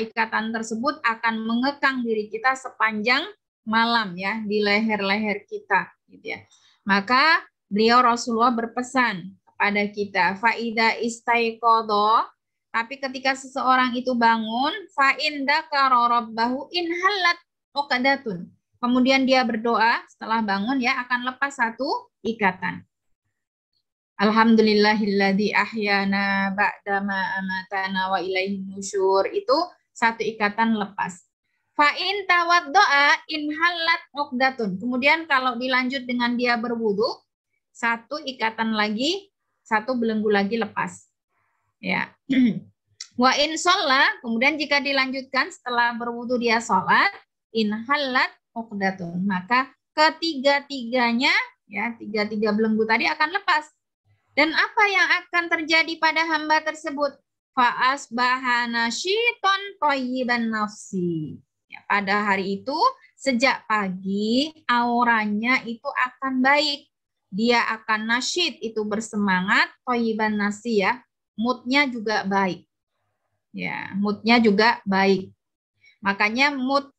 ikatan tersebut akan mengekang diri kita sepanjang malam ya, di leher-leher kita gitu ya. Maka beliau Rasulullah berpesan kepada kita, faida istaiqadha, tapi ketika seseorang itu bangun, fa indakara rabbahu in halat uqdatun. Kemudian dia berdoa setelah bangun ya, akan lepas 1 ikatan. Alhamdulillahilladzi ahyana ba'dama amatana wa ilaihin nusyur, itu 1 ikatan lepas. Fa in tawaddoa in halat uqdatun. Kemudian kalau dilanjut dengan dia berwudu, 1 ikatan lagi, 1 belenggu lagi lepas. Ya. Wa in sholla, kemudian jika dilanjutkan setelah berwudu dia sholat, in halat uqdatun. Maka ketiga-tiganya ya, 3 belenggu tadi akan lepas. Dan apa yang akan terjadi pada hamba tersebut? Fa'asbaha nasyiton thayyiban nafsi. Ya, pada hari itu, sejak pagi, auranya itu akan baik. Dia akan nasyid, itu bersemangat, thayyiban nafsi ya. Moodnya juga baik. Ya, moodnya juga baik. Makanya mood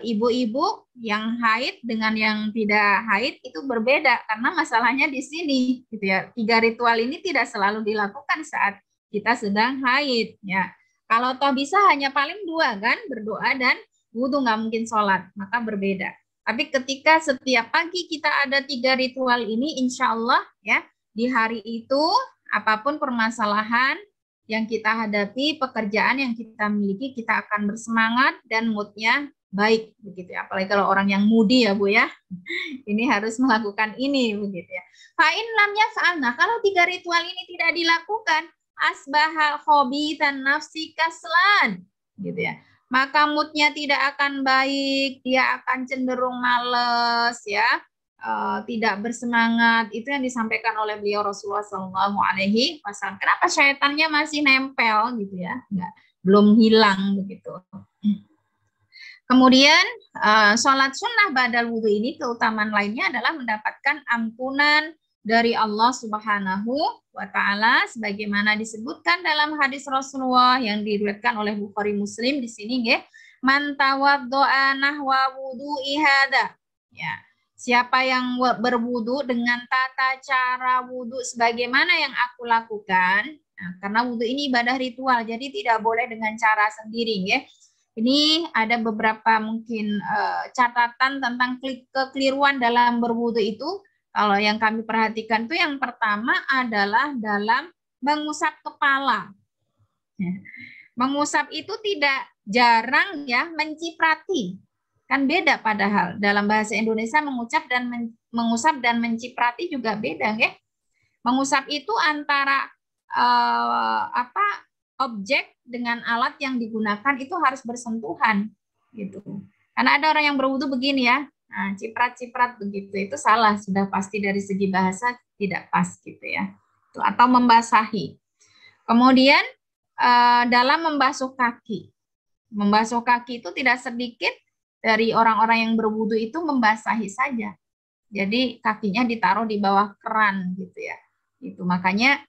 ibu-ibu yang haid dengan yang tidak haid itu berbeda, karena masalahnya di sini gitu ya. 3 ritual ini tidak selalu dilakukan saat kita sedang haid ya. Kalau toh bisa hanya paling 2 kan, berdoa dan wudu, nggak mungkin sholat, maka berbeda. Tapi ketika setiap pagi kita ada 3 ritual ini, insya Allah ya, di hari itu apapun permasalahan yang kita hadapi, pekerjaan yang kita miliki, kita akan bersemangat dan moodnya baik begitu ya. Apalagi kalau orang yang mudi ya Bu ya. Ini harus melakukan ini begitu ya. Fa'in lam yaf'alna, kalau 3 ritual ini tidak dilakukan, asbahal khabithan nafsi kaslan gitu ya. Maka moodnya tidak akan baik, dia akan cenderung males ya. Tidak bersemangat. Itu yang disampaikan oleh beliau Rasulullah SAW. Kenapa syaitannya masih nempel gitu ya, belum hilang begitu. Kemudian sholat sunnah ba'dal wudhu ini keutamaan lainnya adalah mendapatkan ampunan dari Allah Subhanahu wa Ta'ala, sebagaimana disebutkan dalam hadis Rasulullah yang diriwayatkan oleh Bukhari Muslim di sini, man tawaddo'a nahwa wudu'i hada. Ya. Siapa yang berwudu dengan tata cara wudu sebagaimana yang aku lakukan, nah, karena wudu ini ibadah ritual, jadi tidak boleh dengan cara sendiri, ya. Ini ada beberapa mungkin catatan tentang kekeliruan dalam berwudu itu. Kalau yang kami perhatikan itu yang pertama adalah dalam mengusap kepala. Ya. Mengusap itu tidak jarang ya menciprati. Kan beda padahal dalam bahasa Indonesia mengusap dan menciprati juga beda ya. Mengusap itu antara objek dengan alat yang digunakan itu harus bersentuhan gitu. Karena ada orang yang berwudu begini ya. Nah, ciprat-ciprat begitu itu salah, sudah pasti dari segi bahasa tidak pas gitu ya. Atau membasahi. Kemudian dalam membasuh kaki. Membasuh kaki itu tidak sedikit dari orang-orang yang berwudu itu membasahi saja. Jadi kakinya ditaruh di bawah keran gitu ya. Itu makanya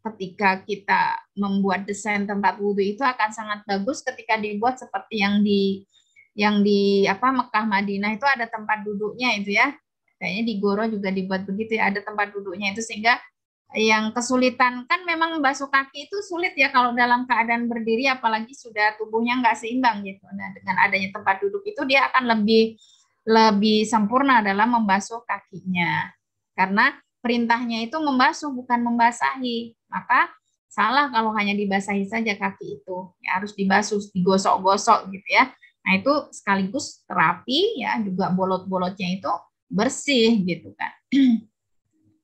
ketika kita membuat desain tempat wudu itu akan sangat bagus ketika dibuat seperti yang di Mekah Madinah itu ada tempat duduknya itu ya. Kayaknya di Goro juga dibuat begitu ya, ada tempat duduknya itu, sehingga yang kesulitan kan memang membasuh kaki itu sulit ya kalau dalam keadaan berdiri, apalagi sudah tubuhnya nggak seimbang gitu. Nah, dengan adanya tempat duduk itu dia akan lebih sempurna dalam membasuh kakinya. Karena perintahnya itu membasuh bukan membasahi. Maka salah kalau hanya dibasahi saja kaki itu. Ya, harus dibasuh, digosok-gosok gitu ya. Nah, itu sekaligus terapi ya, juga bolot-bolotnya itu bersih gitu kan.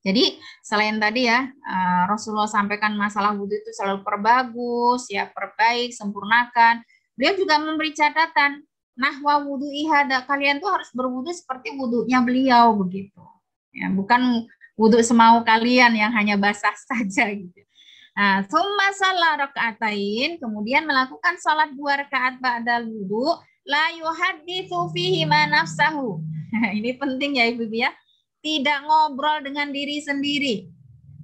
Jadi selain tadi ya Rasulullah sampaikan masalah wudhu itu selalu perbagus, ya perbaik, sempurnakan. Beliau juga memberi catatan, nahwa wudhu ihada, kalian tuh harus berwudhu seperti wudhunya beliau begitu. Ya, bukan wudhu semau kalian yang hanya basah saja gitu. Nah, summa shalla rakaatain, kemudian melakukan salat 2 rakaat ba'dal wudhu, la yuhadditsu fihi ma nafsahu. Ini penting ya Ibu ya. Tidak ngobrol dengan diri sendiri.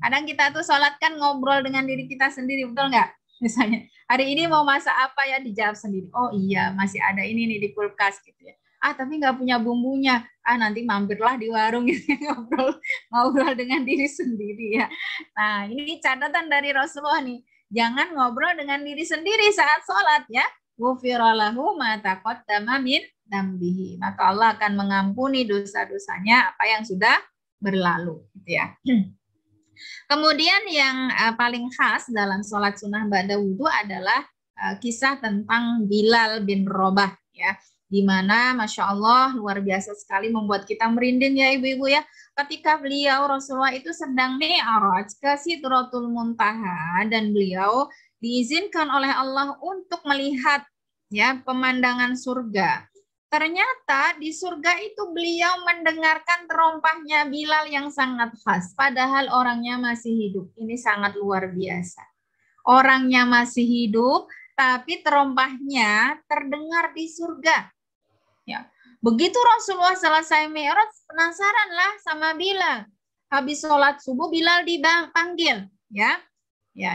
Kadang kita tuh sholat kan ngobrol dengan diri kita sendiri, betul nggak? Misalnya, hari ini mau masak apa ya, dijawab sendiri. Oh iya, masih ada ini nih di kulkas gitu ya. Tapi nggak punya bumbunya. Nanti mampirlah di warung gitu, ngobrol dengan diri sendiri ya. Nah, ini catatan dari Rasulullah nih. Jangan ngobrol dengan diri sendiri saat sholat ya. Ghufira lahu ma taqaddama min dambihi. Maka Allah akan mengampuni dosa-dosanya apa yang sudah berlalu gitu ya. Kemudian yang paling khas dalam sholat sunnah ba'da wudhu adalah kisah tentang Bilal bin Rabah ya, di mana Masya Allah luar biasa sekali, membuat kita merinding ya ibu-ibu ya. Ketika beliau Rasulullah itu sedang mi'raj ke Sidratul Muntaha dan beliau diizinkan oleh Allah untuk melihat ya pemandangan surga. Ternyata di surga itu beliau mendengarkan terompahnya Bilal yang sangat khas, padahal orangnya masih hidup. Ini sangat luar biasa. Orangnya masih hidup, tapi terompahnya terdengar di surga. Ya. Begitu Rasulullah selesai mi'raj, penasaranlah sama Bilal. Habis sholat subuh Bilal dipanggil, ya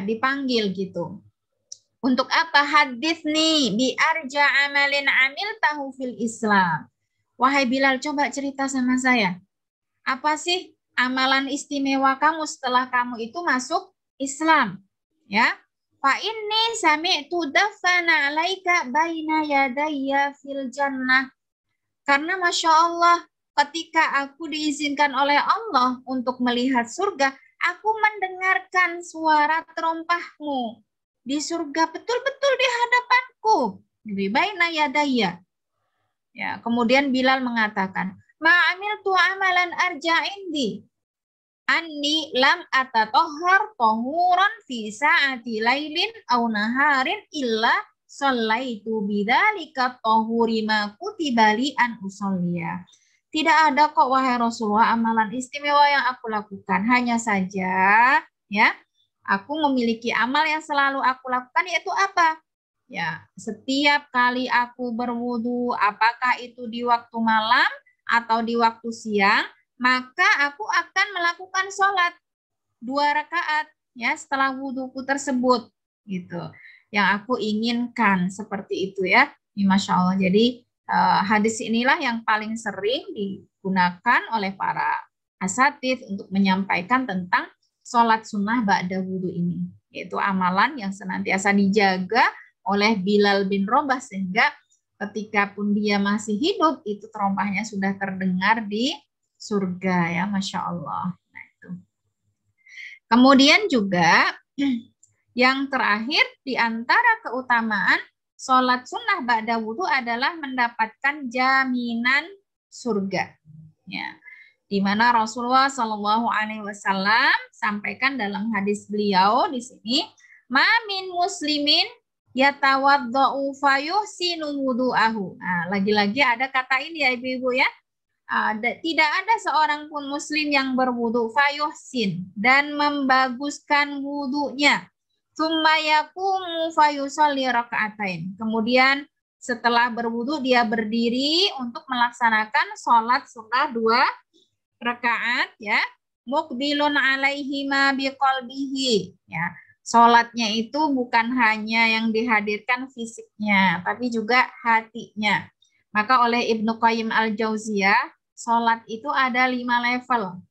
dipanggil gitu. Untuk apa? Hadits nih bi arja amalin amil tahu fil Islam. Wahai Bilal, coba cerita sama saya. Apa sih amalan istimewa kamu setelah kamu itu masuk Islam? Ya. Fa inni sami'tu dafana alaika baina yadayya fil jannah. Karena Masya Allah, ketika aku diizinkan oleh Allah untuk melihat surga, aku mendengarkan suara terompahmu di surga betul-betul di hadapanku. Baina yadayya. Ya, kemudian Bilal mengatakan, "Ma'amiltu amalan arja indi anni lam atatohhar tohuran fi sa'ati lailin au naharin illa sallaitu bidzalika tohuri ma kutiba li an usolliya." Tidak ada kok wahai Rasulullah amalan istimewa yang aku lakukan. Hanya saja ya, aku memiliki amal yang selalu aku lakukan, yaitu apa? Ya, setiap kali aku berwudu, apakah itu di waktu malam atau di waktu siang, maka aku akan melakukan sholat 2 rakaat ya setelah wuduku tersebut, gitu. Yang aku inginkan seperti itu ya. Masya Allah. Jadi hadis inilah yang paling sering digunakan oleh para asatidz untuk menyampaikan tentang sholat sunnah ba'da wudu ini, yaitu amalan yang senantiasa dijaga oleh Bilal bin Rabah, sehingga ketika pun dia masih hidup itu terompahnya sudah terdengar di surga ya, Masya Allah. Nah, itu. Kemudian juga yang terakhir di antara keutamaan sholat sunnah ba'da wudu adalah mendapatkan jaminan surga. Ya, di mana Rasulullah Shallallahu Alaihi Wasallam sampaikan dalam hadis beliau di sini, "Mamin muslimin yatawaddau fayuhsinu wudu'ahu." Nah, lagi-lagi ada kata ini ya ibu-ibu ya. Tidak ada seorang pun muslim yang berwudu fayuhsin dan membaguskan wudunya. Tsumma yaqumu fayusalli raka'atain. Kemudian setelah berwudu dia berdiri untuk melaksanakan sholat sunnah 2 rakaat ya. Muqbilun alaihima biqalbihi ya. Sholatnya itu bukan hanya yang dihadirkan fisiknya, tapi juga hatinya. Maka oleh Ibnu Qayyim al-Jauziyah, sholat itu ada 5 level.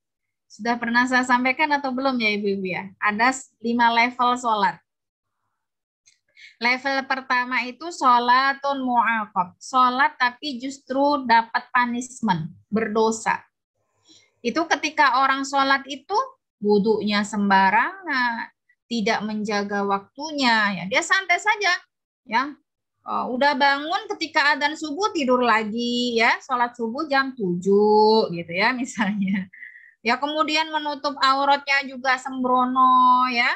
Sudah pernah saya sampaikan atau belum ya ibu-ibu ya? Ada 5 level sholat. Level pertama itu sholatun mu'aqab. Sholat tapi justru dapat punishment, berdosa. Itu ketika orang sholat itu wudunya sembarangan, tidak menjaga waktunya, ya dia santai saja, ya. Udah bangun ketika adzan subuh tidur lagi, ya, sholat subuh jam 7 gitu ya misalnya. Ya kemudian menutup auratnya juga sembrono, ya,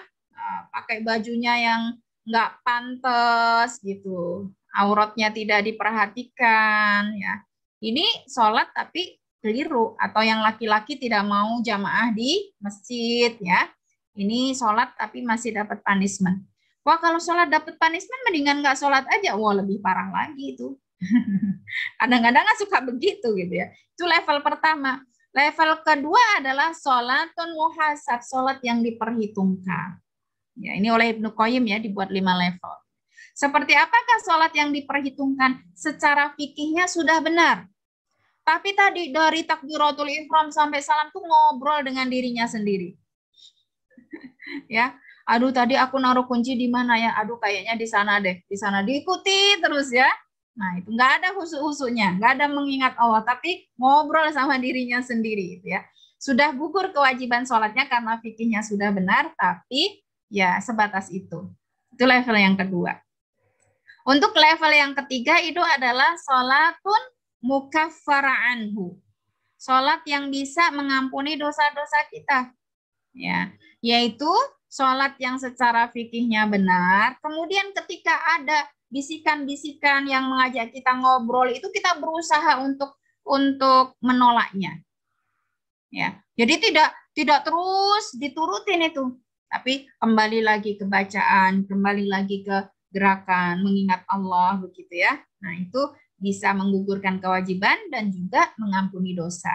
pakai bajunya yang nggak pantas gitu, auratnya tidak diperhatikan, ya. Ini sholat tapi keliru, atau yang laki-laki tidak mau jamaah di masjid, ya. Ini sholat tapi masih dapat punishment. Wah, kalau sholat dapat punishment mendingan nggak sholat aja. Wah, lebih parah lagi itu. Kadang-kadang nggak suka begitu gitu ya. Itu level pertama. Level kedua adalah sholatun muhasab, sholat yang diperhitungkan. Ya, ini oleh Ibnu Qayyim ya, dibuat 5 level. Seperti apakah sholat yang diperhitungkan? Secara fikihnya sudah benar. Tapi tadi dari takbiratul ihram sampai salam tuh ngobrol dengan dirinya sendiri. Ya, aduh tadi aku naruh kunci di mana ya? Aduh kayaknya di sana deh. Di sana, diikuti terus ya. Nah, itu nggak ada husuk-husuknya, nggak ada mengingat Allah, tapi ngobrol sama dirinya sendiri gitu ya. Sudah gugur kewajiban sholatnya karena fikihnya sudah benar, tapi ya sebatas itu. Itu level yang kedua. Untuk level yang ketiga itu adalah sholatun mukaffara anhu. Sholat yang bisa mengampuni dosa-dosa kita. Ya, yaitu sholat yang secara fikihnya benar. Kemudian ketika ada bisikan-bisikan yang mengajak kita ngobrol, itu kita berusaha untuk menolaknya. Ya, jadi tidak terus diturutin itu, tapi kembali lagi ke bacaan, kembali lagi ke gerakan mengingat Allah begitu ya. Nah, itu bisa menggugurkan kewajiban dan juga mengampuni dosa.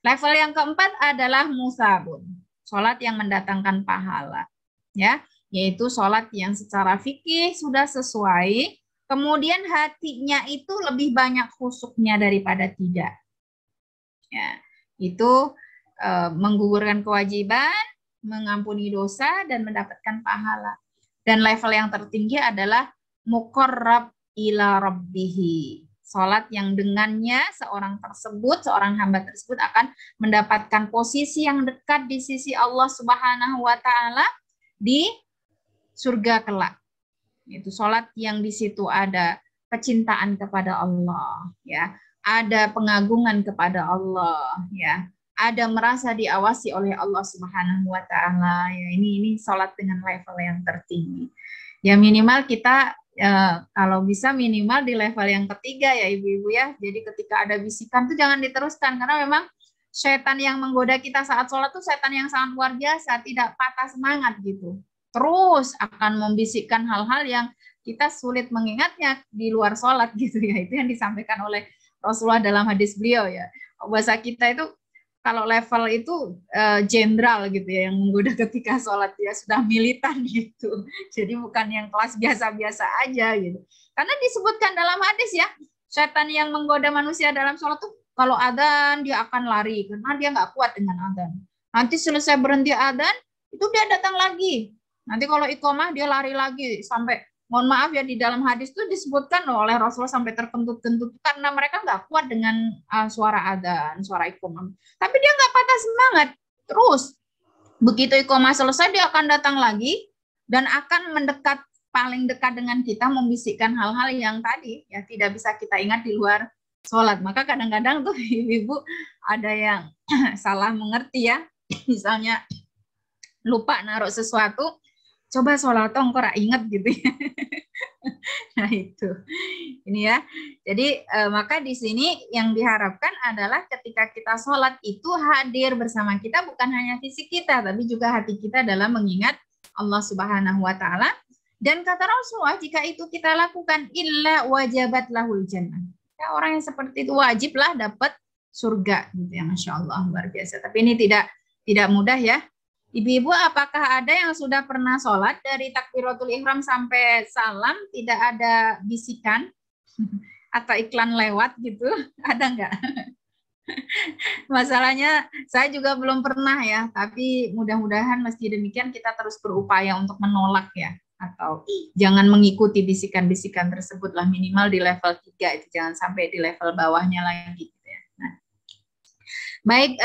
Level yang keempat adalah musabun, sholat yang mendatangkan pahala, ya, yaitu sholat yang secara fikih sudah sesuai, kemudian hatinya itu lebih banyak khusyuknya daripada tidak. Ya, itu menggugurkan kewajiban, mengampuni dosa, dan mendapatkan pahala. Dan level yang tertinggi adalah muqarrab ila rabbihi. Sholat yang dengannya seorang hamba tersebut akan mendapatkan posisi yang dekat di sisi Allah Subhanahu wa Ta'ala di surga kelak. Itu sholat yang di situ ada kecintaan kepada Allah, ya. Ada pengagungan kepada Allah, ya. Ada merasa diawasi oleh Allah Subhanahu wa taala. Ya, ini salat dengan level yang tertinggi. Ya minimal kita kalau bisa minimal di level yang ketiga ya ibu-ibu ya. Jadi ketika ada bisikan tuh jangan diteruskan karena memang setan yang menggoda kita saat sholat tuh setan yang sangat luar biasa, tidak patah semangat gitu. Terus akan membisikkan hal-hal yang kita sulit mengingatnya di luar sholat gitu ya. Itu yang disampaikan oleh Rasulullah dalam hadis beliau ya. Bahasa kita itu kalau level itu jenderal gitu ya yang menggoda ketika sholat ya sudah militan gitu. Jadi bukan yang kelas biasa-biasa aja gitu. Karena disebutkan dalam hadis ya, setan yang menggoda manusia dalam sholat tuh kalau adzan dia akan lari karena dia nggak kuat dengan adzan. Nanti selesai berhenti adzan itu dia datang lagi. Nanti kalau iqomah dia lari lagi sampai mohon maaf ya di dalam hadis itu disebutkan loh oleh Rasulullah sampai terkentut-kentut karena mereka nggak kuat dengan suara adzan, suara iqomah. Tapi dia nggak patah semangat. Terus begitu iqomah selesai dia akan datang lagi dan akan mendekat paling dekat dengan kita membisikkan hal-hal yang tadi ya tidak bisa kita ingat di luar sholat. Maka kadang-kadang tuh ibu-ibu ada yang salah mengerti ya. Misalnya lupa naruh sesuatu, coba sholat kok inget gitu ya. Nah itu, ini ya. Jadi maka di sini yang diharapkan adalah ketika kita sholat itu hadir bersama kita bukan hanya fisik kita, tapi juga hati kita dalam mengingat Allah Subhanahu Wa Taala. Dan kata Rasulullah, jika itu kita lakukan, illa wajabat lahul jannah. Ya, orang yang seperti itu wajiblah dapat surga, gitu ya, masya Allah luar biasa. Tapi ini tidak mudah ya. Ibu-ibu, apakah ada yang sudah pernah sholat dari takbiratul ihram sampai salam tidak ada bisikan atau iklan lewat gitu? Ada nggak? Masalahnya saya juga belum pernah ya, tapi mudah-mudahan meski demikian kita terus berupaya untuk menolak ya, atau jangan mengikuti bisikan-bisikan tersebut lah, minimal di level 3 itu, jangan sampai di level bawahnya lagi. Baik,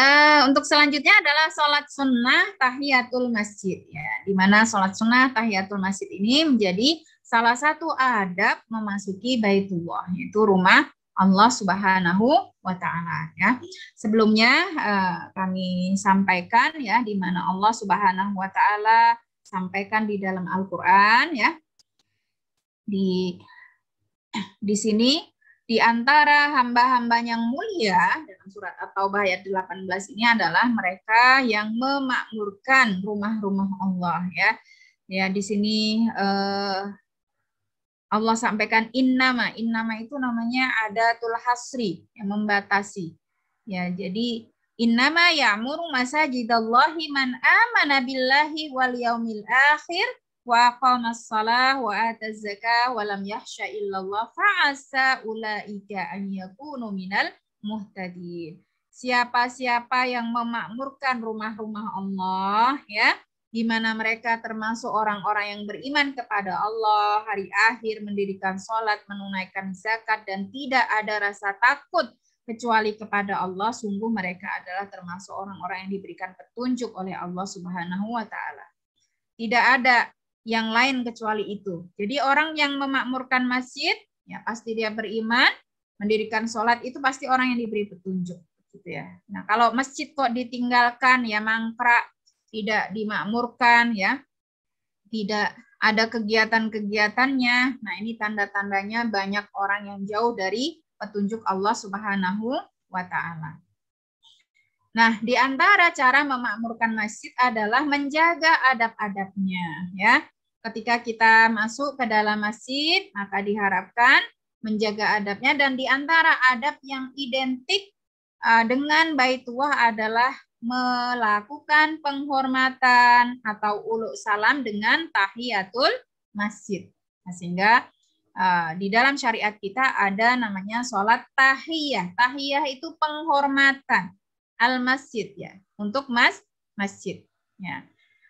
untuk selanjutnya adalah sholat sunnah tahiyatul masjid ya, di mana sholat sunnah tahiyatul masjid ini menjadi salah satu adab memasuki Baitullah, yaitu rumah Allah Subhanahu wa Ta'ala ya. Sebelumnya kami sampaikan ya, di mana Allah Subhanahu wa Ta'ala sampaikan di dalam Al-Qur'an ya. Di sini di antara hamba-hamba yang mulia dalam surat At-Taubah ayat 18 ini adalah mereka yang memakmurkan rumah-rumah Allah ya. Ya di sini Allah sampaikan innama itu namanya adatul hasri yang membatasi. Ya, jadi innama ya'muru masajidallahi man amana billahi wal yaumil akhir wa aqamas shalah wa ataz zakah wa lam yakhsha illallah fa'asa ulaika an yakunu minal muhtadin. Siapa-siapa yang memakmurkan rumah-rumah Allah ya, di mana mereka termasuk orang-orang yang beriman kepada Allah, hari akhir, mendirikan sholat, menunaikan zakat, dan tidak ada rasa takut kecuali kepada Allah, sungguh mereka adalah termasuk orang-orang yang diberikan petunjuk oleh Allah Subhanahu wa Ta'ala. Tidak ada yang lain kecuali itu. Jadi orang yang memakmurkan masjid, ya pasti dia beriman, mendirikan sholat itu pasti orang yang diberi petunjuk, gitu ya. Nah kalau masjid kok ditinggalkan, ya mangkrak, tidak dimakmurkan, ya tidak ada kegiatan-kegiatannya. Nah ini tanda-tandanya banyak orang yang jauh dari petunjuk Allah Subhanahu wa Ta'ala. Nah, di antara cara memakmurkan masjid adalah menjaga adab-adabnya, ya. Ketika kita masuk ke dalam masjid, maka diharapkan menjaga adabnya, dan di antara adab yang identik dengan Baitullah adalah melakukan penghormatan atau uluk salam dengan tahiyatul masjid. Nah, sehingga di dalam syariat kita ada namanya sholat tahiyah. Tahiyah itu penghormatan al-masjid ya, untuk masjid. Ya.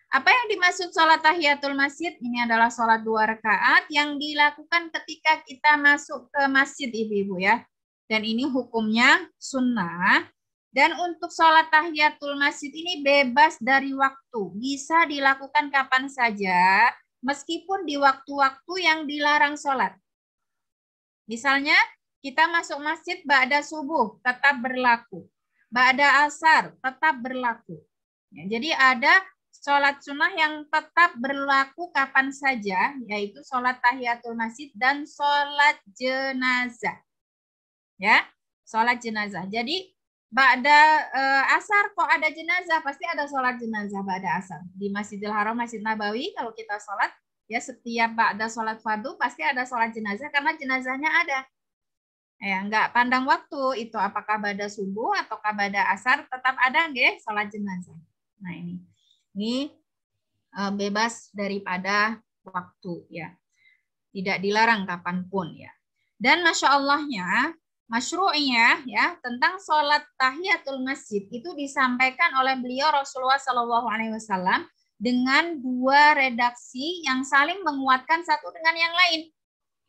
Apa yang dimaksud sholat tahiyatul masjid? Ini adalah sholat 2 rakaat yang dilakukan ketika kita masuk ke masjid, ibu-ibu ya. Dan ini hukumnya sunnah. Dan untuk sholat tahiyatul masjid ini bebas dari waktu. Bisa dilakukan kapan saja, meskipun di waktu-waktu yang dilarang sholat. Misalnya kita masuk masjid ba'da subuh tetap berlaku. Ba'da asar tetap berlaku. Ya, jadi ada sholat sunnah yang tetap berlaku kapan saja, yaitu sholat tahiyatul masjid dan sholat jenazah. Ya, sholat jenazah. Jadi ba'da asar kok ada jenazah, pasti ada sholat jenazah ba'da asar. Di Masjidil Haram, Masjid Nabawi, kalau kita sholat, ya setiap ba'da sholat fardu pasti ada sholat jenazah karena jenazahnya ada. Ya, enggak pandang waktu itu apakah ba'da subuh atau ba'da asar tetap ada nggih sholat jenazah. Nah ini bebas daripada waktu ya. Tidak dilarang kapanpun ya. Dan masya Allahnya, masyru'nya ya tentang sholat tahiyatul masjid itu disampaikan oleh beliau Rasulullah SAW dengan dua redaksi yang saling menguatkan satu dengan yang lain.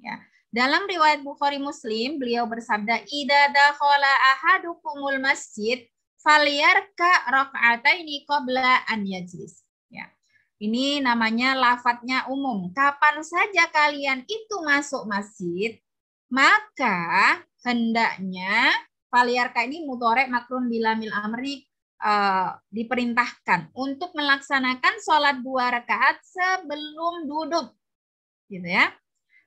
Ya. Dalam riwayat Bukhari Muslim, beliau bersabda, "Idza dakhala ahadukumul masjid falyarka rak'ataini qabla an yajlis." Ya. Ini namanya lafadznya umum. Kapan saja kalian itu masuk masjid, maka hendaknya falyarka ini mudhari' makrun bilamil amri diperintahkan untuk melaksanakan sholat 2 rakaat sebelum duduk, gitu ya.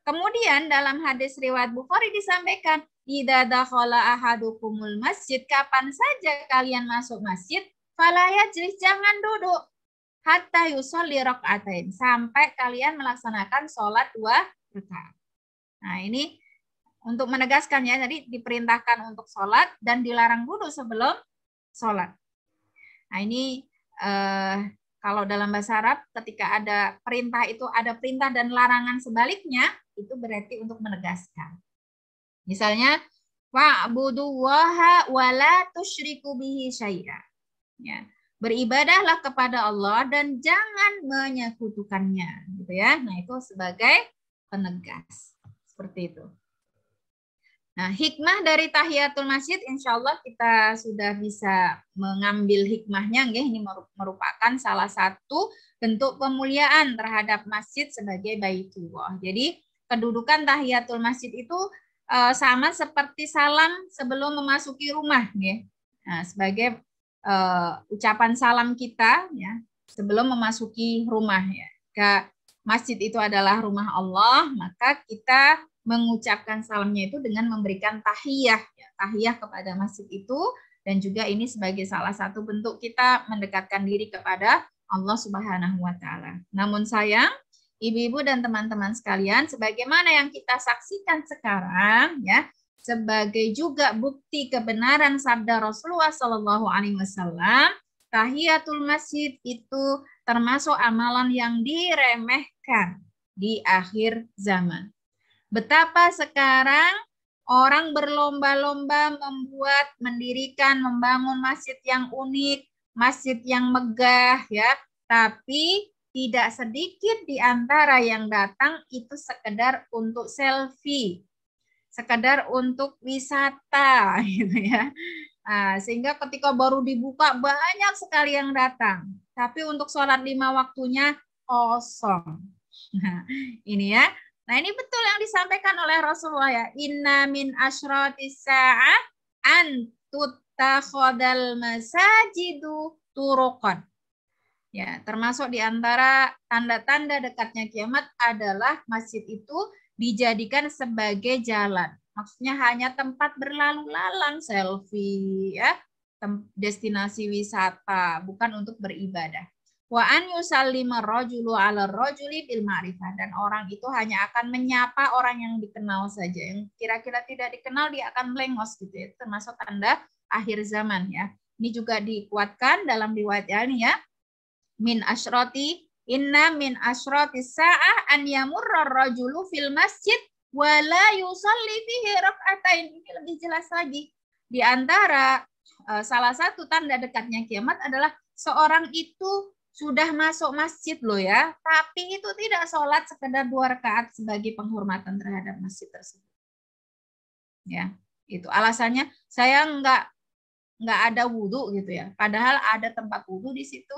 Kemudian dalam hadis riwayat Bukhari disampaikan, idza dakhala ahadukumul masjid, kapan saja kalian masuk masjid, fala yajlis, jangan duduk, hatta yusolli rakaatain, sampai kalian melaksanakan sholat 2 rakaat. Nah ini untuk menegaskan ya, tadi diperintahkan untuk sholat dan dilarang duduk sebelum sholat. Nah ini kalau dalam bahasa Arab ketika ada perintah itu ada perintah dan larangan sebaliknya, itu berarti untuk menegaskan. Misalnya, wa'budullaha wa la tusyriku bihi syai'a. Ya, beribadahlah kepada Allah dan jangan menyekutukannya, gitu ya. Nah, itu sebagai penegas. Seperti itu. Nah, hikmah dari tahiyatul masjid insya Allah kita sudah bisa mengambil hikmahnya. Ini merupakan salah satu bentuk pemuliaan terhadap masjid sebagai baitullah. Jadi kedudukan tahiyatul masjid itu sama seperti salam sebelum memasuki rumah. Nah, sebagai ucapan salam kita ya sebelum memasuki rumah. Ya. Jika masjid itu adalah rumah Allah, maka kita mengucapkan salamnya itu dengan memberikan tahiyah, ya, tahiyah kepada masjid itu, dan juga ini sebagai salah satu bentuk kita mendekatkan diri kepada Allah Subhanahu wa Ta'ala. Namun sayang, ibu-ibu dan teman-teman sekalian, sebagaimana yang kita saksikan sekarang, ya, sebagai juga bukti kebenaran sabda Rasulullah Shallallahu Alaihi Wasallam, tahiyatul masjid itu termasuk amalan yang diremehkan di akhir zaman. Betapa sekarang orang berlomba-lomba membuat, mendirikan, membangun masjid yang unik, masjid yang megah, ya. Tapi tidak sedikit di antara yang datang itu sekedar untuk selfie, sekedar untuk wisata, gitu ya. Nah, sehingga ketika baru dibuka banyak sekali yang datang, tapi untuk sholat 5 waktunya kosong. Nah, ini ya. Nah, ini betul yang disampaikan oleh Rasulullah ya. Inna min asyratis sa'ah an tuttakhadal masajidu turuqan. Ya, termasuk di antara tanda-tanda dekatnya kiamat adalah masjid itu dijadikan sebagai jalan. Maksudnya hanya tempat berlalu lalang, selfie ya, destinasi wisata, bukan untuk beribadah. Wa an yusallima rajulu 'ala rajuli bil ma'rifah, dan orang itu hanya akan menyapa orang yang dikenal saja. Yang kira-kira tidak dikenal dia akan melengos gitu ya. Termasuk tanda akhir zaman ya. Ini juga dikuatkan dalam riwayat ini ya. Min asyrati inna min asyrati sa'ah an yamurra rajulu fil masjid wa la yusalli fihi rak'atain. Ini lebih jelas lagi. Di antara salah satu tanda dekatnya kiamat adalah seorang itu sudah masuk masjid loh ya, tapi itu tidak sholat sekedar 2 rakaat sebagai penghormatan terhadap masjid tersebut. Ya, itu alasannya saya nggak ada wudhu gitu ya, padahal ada tempat wudhu di situ,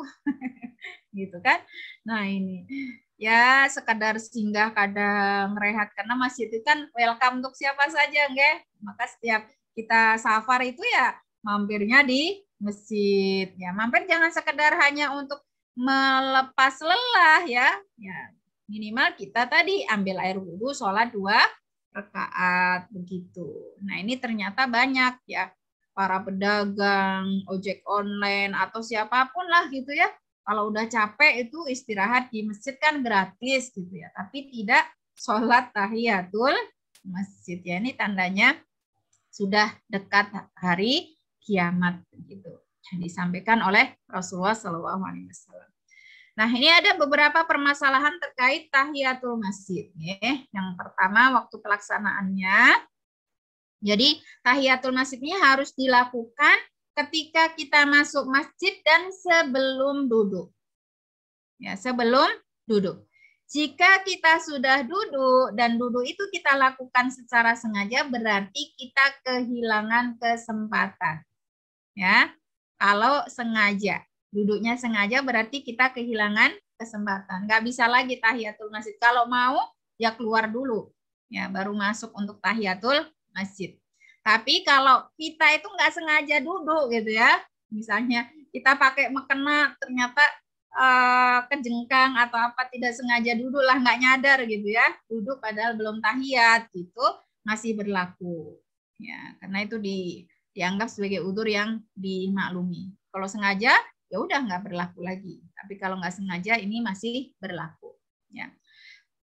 gitu kan? Nah ini, ya sekadar singgah kadang rehat, karena masjid itu kan welcome untuk siapa saja, nggih. Maka setiap kita safar itu ya mampirnya di masjid. Ya, mampir jangan sekedar hanya untuk melepas lelah ya. Ya, minimal kita tadi ambil air wudhu, sholat 2 rakaat begitu. Nah, ini ternyata banyak ya para pedagang, ojek online atau siapapun lah gitu ya. Kalau udah capek itu istirahat di masjid kan gratis gitu ya, tapi tidak sholat tahiyatul masjid ya. Ini tandanya sudah dekat hari kiamat gitu. Disampaikan oleh Rasulullah SAW. Nah, ini ada beberapa permasalahan terkait tahiyatul masjid. Yang pertama, waktu pelaksanaannya. Jadi, tahiyatul masjid ini harus dilakukan ketika kita masuk masjid dan sebelum duduk. Ya, sebelum duduk. Jika kita sudah duduk dan duduk itu kita lakukan secara sengaja, berarti kita kehilangan kesempatan. Ya, kalau sengaja, duduknya sengaja berarti kita kehilangan kesempatan. Nggak bisa lagi tahiyatul masjid. Kalau mau, ya keluar dulu. Ya, baru masuk untuk tahiyatul masjid. Tapi kalau kita itu nggak sengaja duduk gitu ya, misalnya kita pakai mukena ternyata kejengkang atau apa, tidak sengaja duduk lah, nggak nyadar gitu ya, duduk padahal belum tahiyat, itu masih berlaku ya, karena itu dianggap sebagai udzur yang dimaklumi. Kalau sengaja ya udah nggak berlaku lagi, tapi kalau nggak sengaja ini masih berlaku ya.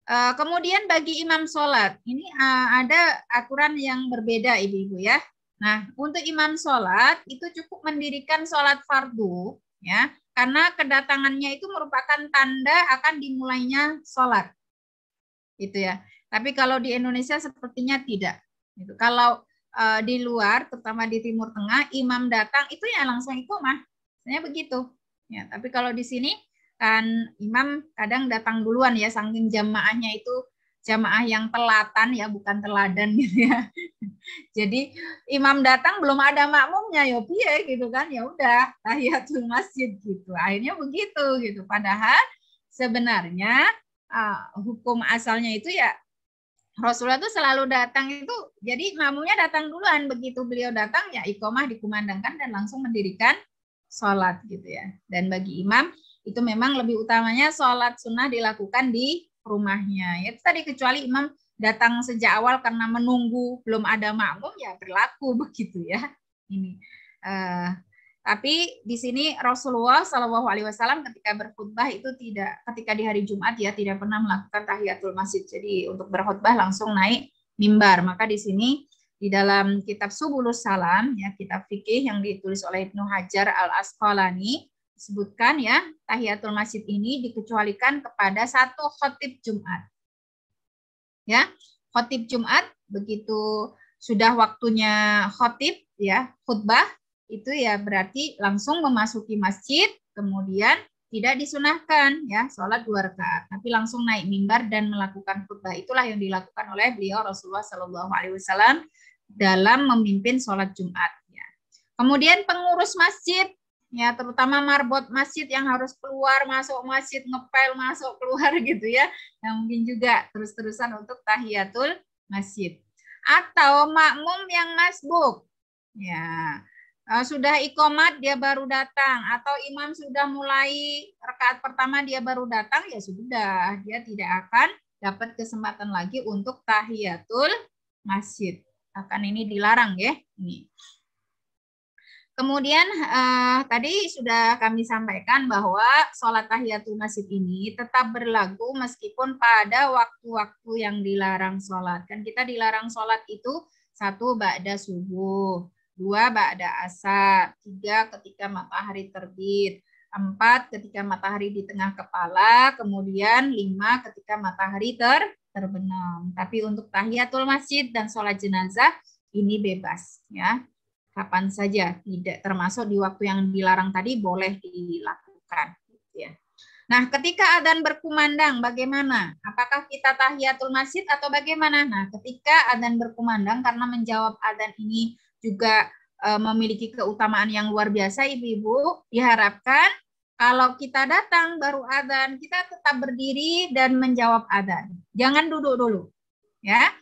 Kemudian bagi imam sholat ini ada aturan yang berbeda ibu-ibu ya. Nah, untuk imam sholat itu cukup mendirikan sholat fardu ya, karena kedatangannya itu merupakan tanda akan dimulainya sholat. Gitu ya. Tapi kalau di Indonesia sepertinya tidak. Gitu. Kalau di luar, terutama di Timur Tengah, imam datang itu ya langsung iqomah. Sebenarnya begitu. Ya, tapi kalau di sini kan imam kadang datang duluan ya, saking jamaahnya itu jamaah yang telatan ya, bukan teladan gitu ya. Jadi imam datang belum ada makmumnya ya piye gitu kan, ya udah tahiyatul masjid gitu. Akhirnya begitu gitu. Padahal sebenarnya hukum asalnya itu ya Rasulullah itu selalu datang itu, jadi makmumnya datang duluan, begitu beliau datang ya iqomah dikumandangkan dan langsung mendirikan sholat gitu ya. Dan bagi imam itu memang lebih utamanya sholat sunnah dilakukan di rumahnya. Itu tadi kecuali imam datang sejak awal karena menunggu belum ada makmum ya berlaku begitu ya. Ini. Tapi di sini Rasulullah SAW ketika berkhutbah itu tidak, ketika di hari Jumat ya tidak pernah melakukan tahiyatul masjid. Jadi untuk berkhutbah langsung naik mimbar. Maka di sini di dalam kitab Subulus Salam ya, kitab fikih yang ditulis oleh Ibnu Hajar Al-Asqalani, disebutkan ya tahiyatul masjid ini dikecualikan kepada satu khotib Jumat. Ya, khotib Jumat begitu sudah waktunya khotib ya khutbah itu ya berarti langsung memasuki masjid, kemudian tidak disunahkan ya sholat 2 rakaat, tapi langsung naik mimbar dan melakukan khutbah. Itulah yang dilakukan oleh beliau Rasulullah SAW dalam memimpin sholat Jumat. Ya. Kemudian pengurus masjid ya, terutama marbot masjid yang harus keluar masuk masjid, ngepel masuk keluar gitu ya, yang mungkin juga terus-terusan untuk tahiyatul masjid. Atau makmum yang masbuk ya, sudah iqomat dia baru datang, atau imam sudah mulai rakaat pertama dia baru datang, ya sudah, dia tidak akan dapat kesempatan lagi untuk tahiyatul masjid. Akan ini dilarang ya. Ini. Kemudian tadi sudah kami sampaikan bahwa sholat tahiyatul masjid ini tetap berlaku meskipun pada waktu-waktu yang dilarang sholat. Kan kita dilarang sholat itu 1 ba'da subuh, 2 ba'da asar, 3 ketika matahari terbit, 4 ketika matahari di tengah kepala, kemudian 5 ketika matahari terbenam. Tapi untuk tahiyatul masjid dan sholat jenazah ini bebas ya. Kapan saja, tidak termasuk di waktu yang dilarang tadi boleh dilakukan ya. Nah, ketika adzan berkumandang bagaimana? Apakah kita tahiyatul masjid atau bagaimana? Nah, ketika adzan berkumandang, karena menjawab adzan ini juga memiliki keutamaan yang luar biasa, ibu-ibu, diharapkan Kalau kita datang baru adzan, kita tetap berdiri dan menjawab adzan. Jangan duduk dulu, ya.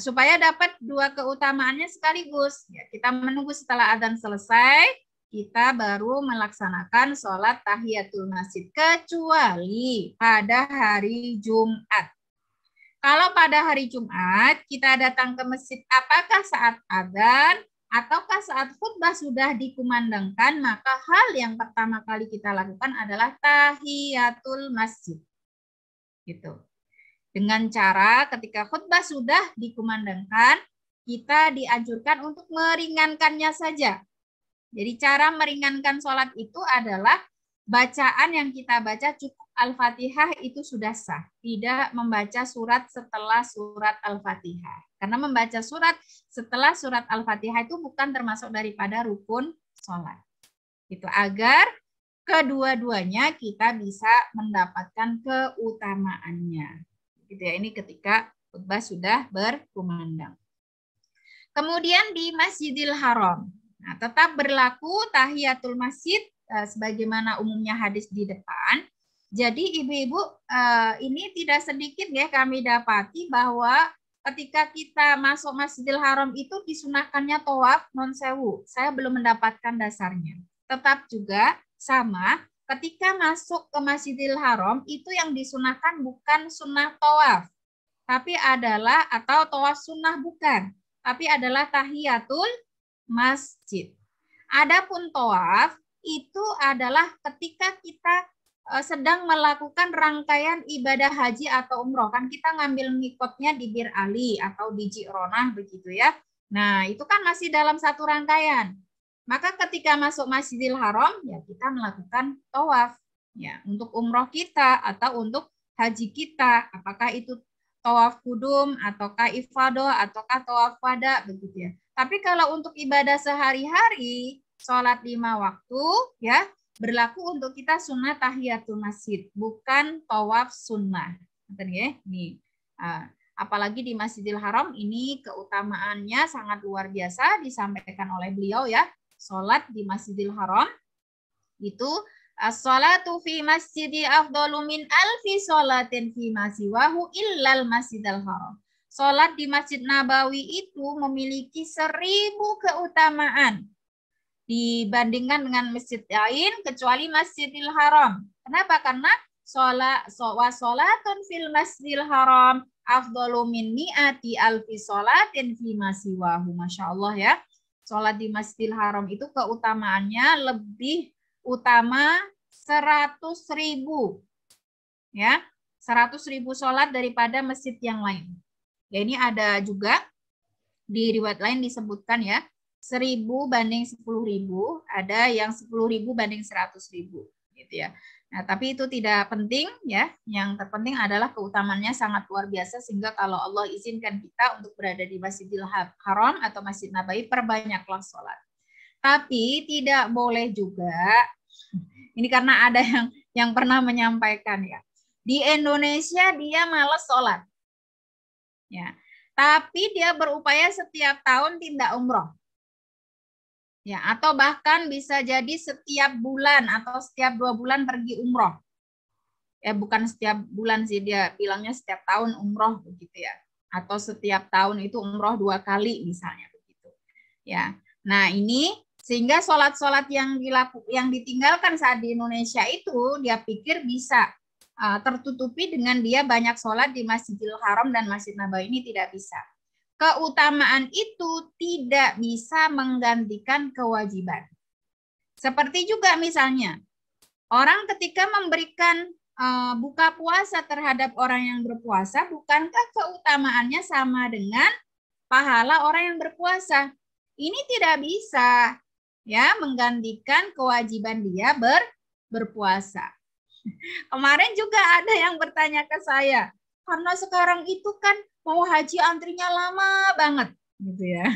Supaya dapat dua keutamaannya sekaligus. Ya, kita menunggu setelah adzan selesai, kita baru melaksanakan sholat tahiyatul masjid, kecuali pada hari Jumat. Kalau pada hari Jumat kita datang ke masjid, apakah saat adzan ataukah saat khutbah sudah dikumandangkan, maka hal yang pertama kali kita lakukan adalah tahiyatul masjid. Gitu. Dengan cara ketika khutbah sudah dikumandangkan, kita dianjurkan untuk meringankannya saja. Jadi cara meringankan sholat itu adalah bacaan yang kita baca cukup Al-Fatihah itu sudah sah. Tidak membaca surat setelah surat Al-Fatihah. Karena membaca surat setelah surat Al-Fatihah itu bukan termasuk daripada rukun sholat. Itu agar kedua-duanya kita bisa mendapatkan keutamaannya. Gitu ya, ini ketika khutbah sudah berkumandang. Kemudian di Masjidil Haram. Nah, tetap berlaku tahiyatul masjid sebagaimana umumnya hadis di depan. Jadi ibu-ibu ini tidak sedikit ya kami dapati bahwa ketika kita masuk Masjidil Haram itu disunahkannya tawaf non sewu. Saya belum mendapatkan dasarnya. Tetap juga sama ketika masuk ke Masjidil Haram itu yang disunahkan bukan sunnah tawaf. Tapi adalah atau tawaf sunnah bukan. Tapi adalah tahiyatul masjid. Adapun tawaf itu adalah ketika kita sedang melakukan rangkaian ibadah haji atau umroh. Kan kita ngambil mikotnya di Bir Ali atau di Ji'ronah begitu ya. Nah itu kan masih dalam satu rangkaian. Maka ketika masuk Masjidil Haram ya kita melakukan tawaf ya untuk umroh kita atau untuk haji kita. Apakah itu tawaf kudum ataukah ifadah ataukah tawaf wada begitu ya. Tapi kalau untuk ibadah sehari-hari, sholat 5 waktu, ya berlaku untuk kita sunnah tahiyatul masjid, bukan tawaf sunnah. Nih, apalagi di Masjidil Haram ini keutamaannya sangat luar biasa disampaikan oleh beliau ya. Sholat di Masjidil Haram itu as-sholatu fi masjidi afdalu min alfi sholatin fi masiwahu illal Masjidil Haram. Sholat di Masjid Nabawi itu memiliki 1000 keutamaan dibandingkan dengan masjid lain kecuali Masjidil Haram. Kenapa? Karena sholatun fil Masjidil Haram afdalu min mi'ati alfi sholatin fi masiwahu. Masya Allah ya. Sholat di Masjidil Haram itu keutamaannya lebih utama 100.000. Ya, 100.000 sholat daripada masjid yang lain. Ya, ini ada juga di riwayat lain disebutkan ya 1000 banding 10.000, ada yang 10.000 banding 100.000 gitu ya. Nah, tapi itu tidak penting ya. Yang terpenting adalah keutamaannya sangat luar biasa sehingga kalau Allah izinkan kita untuk berada di Masjidil Haram atau Masjid Nabawi, perbanyaklah sholat. Tapi tidak boleh juga, ini karena ada yang pernah menyampaikan ya, di Indonesia dia malas sholat. Ya, tapi dia berupaya setiap tahun tidak umroh. Ya, atau bahkan bisa jadi setiap bulan atau setiap 2 bulan pergi umroh. Ya, bukan setiap bulan sih, dia bilangnya setiap tahun umroh begitu ya. Atau setiap tahun itu umroh 2 kali misalnya begitu. Ya. Nah, ini sehingga sholat-sholat yang ditinggalkan saat di Indonesia itu dia pikir bisa tertutupi dengan dia banyak sholat di Masjidil Haram dan Masjid Nabawi, ini tidak bisa. Keutamaan itu tidak bisa menggantikan kewajiban. Seperti juga misalnya, orang ketika memberikan buka puasa terhadap orang yang berpuasa, bukankah keutamaannya sama dengan pahala orang yang berpuasa? Ini tidak bisa ya menggantikan kewajiban dia berpuasa. Kemarin juga ada yang bertanya ke saya, karena sekarang itu kan mau haji antrinya lama banget gitu ya.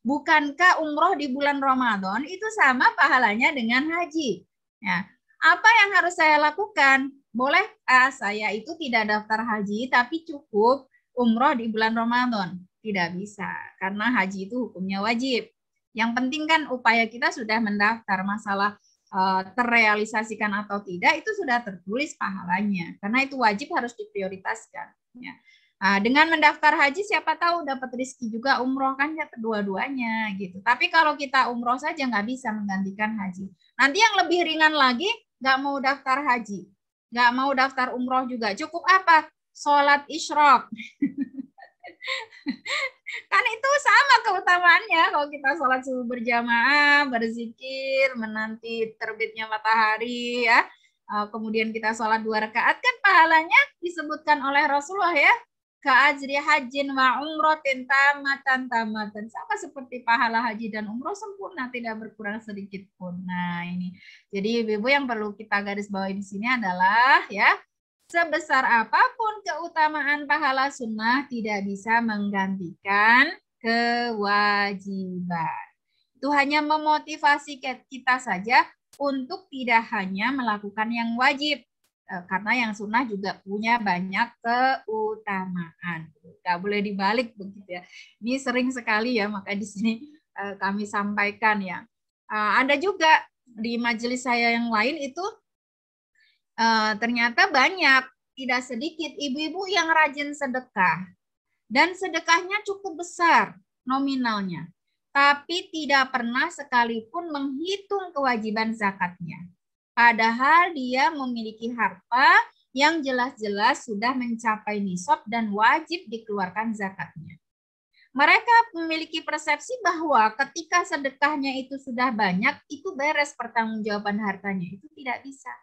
Bukankah umroh di bulan Ramadan itu sama pahalanya dengan haji? Ya, apa yang harus saya lakukan? Boleh saya itu tidak daftar haji tapi cukup umroh di bulan Ramadan? Tidak bisa, karena haji itu hukumnya wajib. Yang penting kan upaya kita sudah mendaftar. Masalah terrealisasikan atau tidak itu sudah tertulis pahalanya, karena itu wajib harus diprioritaskan. Ya. Dengan mendaftar haji siapa tahu dapat rezeki juga umroh, kan ya kedua-duanya gitu. Tapi kalau kita umroh saja nggak bisa menggantikan haji. Nanti yang lebih ringan lagi nggak mau daftar haji, nggak mau daftar umroh juga, cukup apa? Sholat isyraq. Kan itu sama keutamaannya kalau kita sholat subuh berjamaah, berzikir, menanti terbitnya matahari ya. Kemudian kita sholat 2 rakaat, kan pahalanya disebutkan oleh Rasulullah ya. Ka'ajri hajin wa umrotin tamatan. Sama seperti pahala haji dan umroh sempurna, tidak berkurang sedikit pun. Nah ini, jadi ibu-ibu yang perlu kita garis bawahi di sini adalah ya, sebesar apapun keutamaan pahala sunnah tidak bisa menggantikan kewajiban. Itu hanya memotivasi kita saja untuk tidak hanya melakukan yang wajib, karena yang sunnah juga punya banyak keutamaan. Gak boleh dibalik begitu ya. Ini sering sekali ya, maka di sini kami sampaikan ya. Ada juga di majelis saya yang lain itu ternyata banyak, tidak sedikit ibu-ibu yang rajin sedekah. Dan sedekahnya cukup besar nominalnya. Tapi tidak pernah sekalipun menghitung kewajiban zakatnya. Padahal dia memiliki harta yang jelas-jelas sudah mencapai nisab dan wajib dikeluarkan zakatnya. Mereka memiliki persepsi bahwa ketika sedekahnya itu sudah banyak, itu beres pertanggungjawaban hartanya. Itu tidak bisa.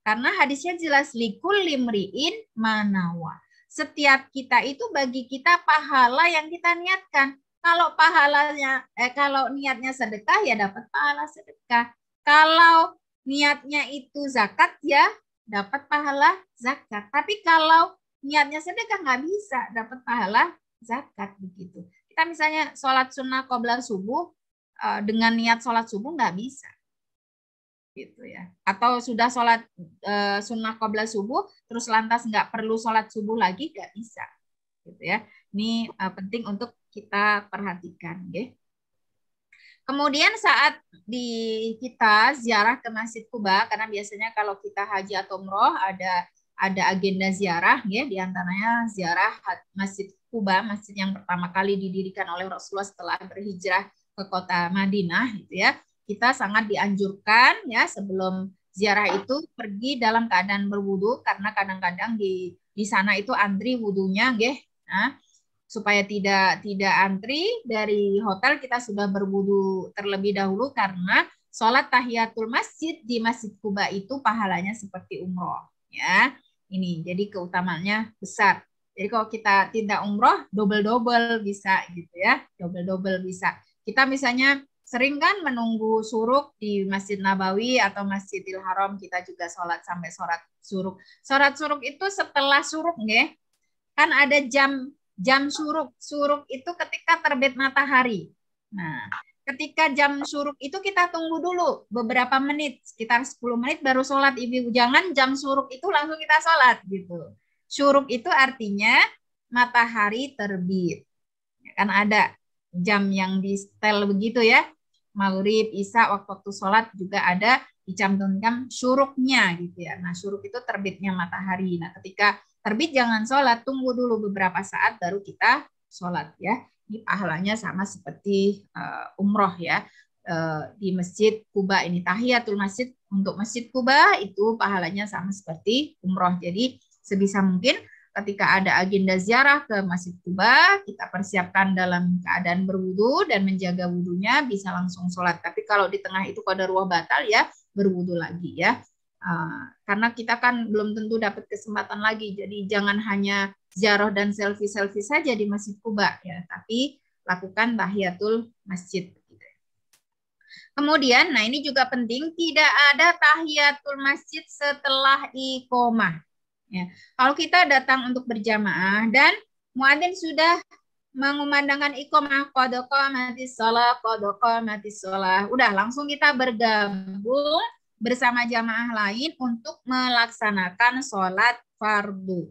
Karena hadisnya jelas, likul limriin manawa. Setiap kita itu bagi kita pahala yang kita niatkan. Kalau pahalanya, kalau niatnya sedekah ya dapat pahala sedekah. Kalau niatnya itu zakat ya dapat pahala zakat. Tapi kalau niatnya sedekah nggak bisa dapat pahala zakat begitu. Kita misalnya sholat sunnah qabla subuh dengan niat sholat subuh nggak bisa. Gitu ya. Atau sudah sholat sunnah qabla subuh terus lantas nggak perlu sholat subuh lagi, nggak bisa. Gitu ya. Ini penting untuk kita perhatikan. Okay? Kemudian saat kita ziarah ke Masjid Kuba, karena biasanya kalau kita haji atau umroh ada agenda ziarah, ya, diantaranya ziarah Masjid Kuba, masjid yang pertama kali didirikan oleh Rasulullah setelah berhijrah ke kota Madinah, gitu ya. Kita sangat dianjurkan ya sebelum ziarah itu pergi dalam keadaan berwudu, karena kadang-kadang di sana itu antri wudunya, ya. Nah, supaya tidak antri dari hotel, kita sudah berwudu terlebih dahulu, karena sholat tahiyatul masjid di Masjid Kuba itu pahalanya seperti umroh ya. Ini jadi keutamaannya besar. Jadi kalau kita tidak umroh double bisa gitu ya, double bisa. Kita misalnya sering kan menunggu suruk di Masjid Nabawi atau Masjidil Haram, kita juga sholat sampai sholat suruk. Sholat suruk itu setelah suruk nggih, kan ada jam suruk. Suruk itu ketika terbit matahari. Nah, ketika jam suruk itu kita tunggu dulu beberapa menit, sekitar 10 menit baru sholat, ibu. Jangan jam suruk itu langsung kita sholat gitu. Suruk itu artinya matahari terbit. Kan ada jam yang di setel begitu ya. Maghrib, Isya, waktu sholat juga ada dicantumkan suruknya gitu ya. Nah, suruk itu terbitnya matahari. Nah, ketika terbit jangan sholat, tunggu dulu beberapa saat baru kita sholat ya. Ini pahalanya sama seperti umroh ya. Di Masjid Kuba ini tahiyatul masjid untuk Masjid Kuba itu pahalanya sama seperti umroh. Jadi sebisa mungkin ketika ada agenda ziarah ke Masjid Kuba, kita persiapkan dalam keadaan berwudu dan menjaga wudunya, bisa langsung sholat. Tapi kalau di tengah itu qadarullah batal ya berwudu lagi ya. Karena kita kan belum tentu dapat kesempatan lagi, jadi jangan hanya ziarah dan selfie saja di Masjid Kuba ya, tapi lakukan tahiyatul masjid. Kemudian, nah ini juga penting, tidak ada tahiyatul masjid setelah iqomah. Ya. Kalau kita datang untuk berjamaah dan muadzin sudah mengumandangkan iqomah, qad qamatis shalah, udah langsung kita bergabung bersama jamaah lain untuk melaksanakan sholat fardu.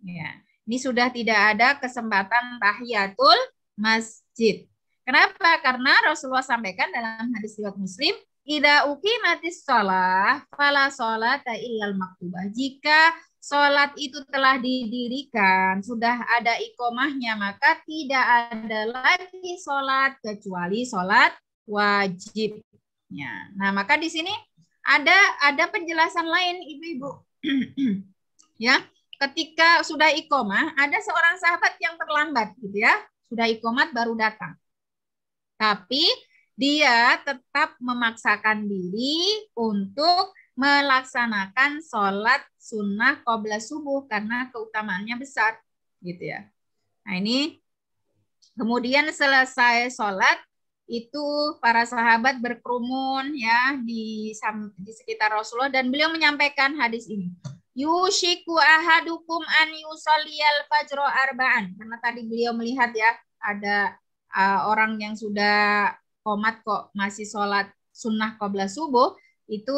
Ya. Ini sudah tidak ada kesempatan tahiyatul masjid. Kenapa? Karena Rasulullah sampaikan dalam hadis riwayat Muslim, Idza uqimatis shalah fala sholata illal maktubah. Jika sholat itu telah didirikan, sudah ada iqomahnya, maka tidak ada lagi sholat kecuali sholat wajibnya. Nah, maka di sini ada penjelasan lain, Ibu-ibu. Ya, ketika sudah iqomah, ada seorang sahabat yang terlambat, gitu ya. Sudah iqomat baru datang. Tapi dia tetap memaksakan diri untuk melaksanakan sholat sunnah qabla subuh karena keutamaannya besar, gitu ya. Nah, ini kemudian selesai sholat itu para sahabat berkerumun ya di sekitar Rasulullah dan beliau menyampaikan hadis ini. Yushiku ahadukum an yusalliyal fajro arba'an. Karena tadi beliau melihat ya ada orang yang sudah qomat kok masih sholat sunnah qabla subuh, itu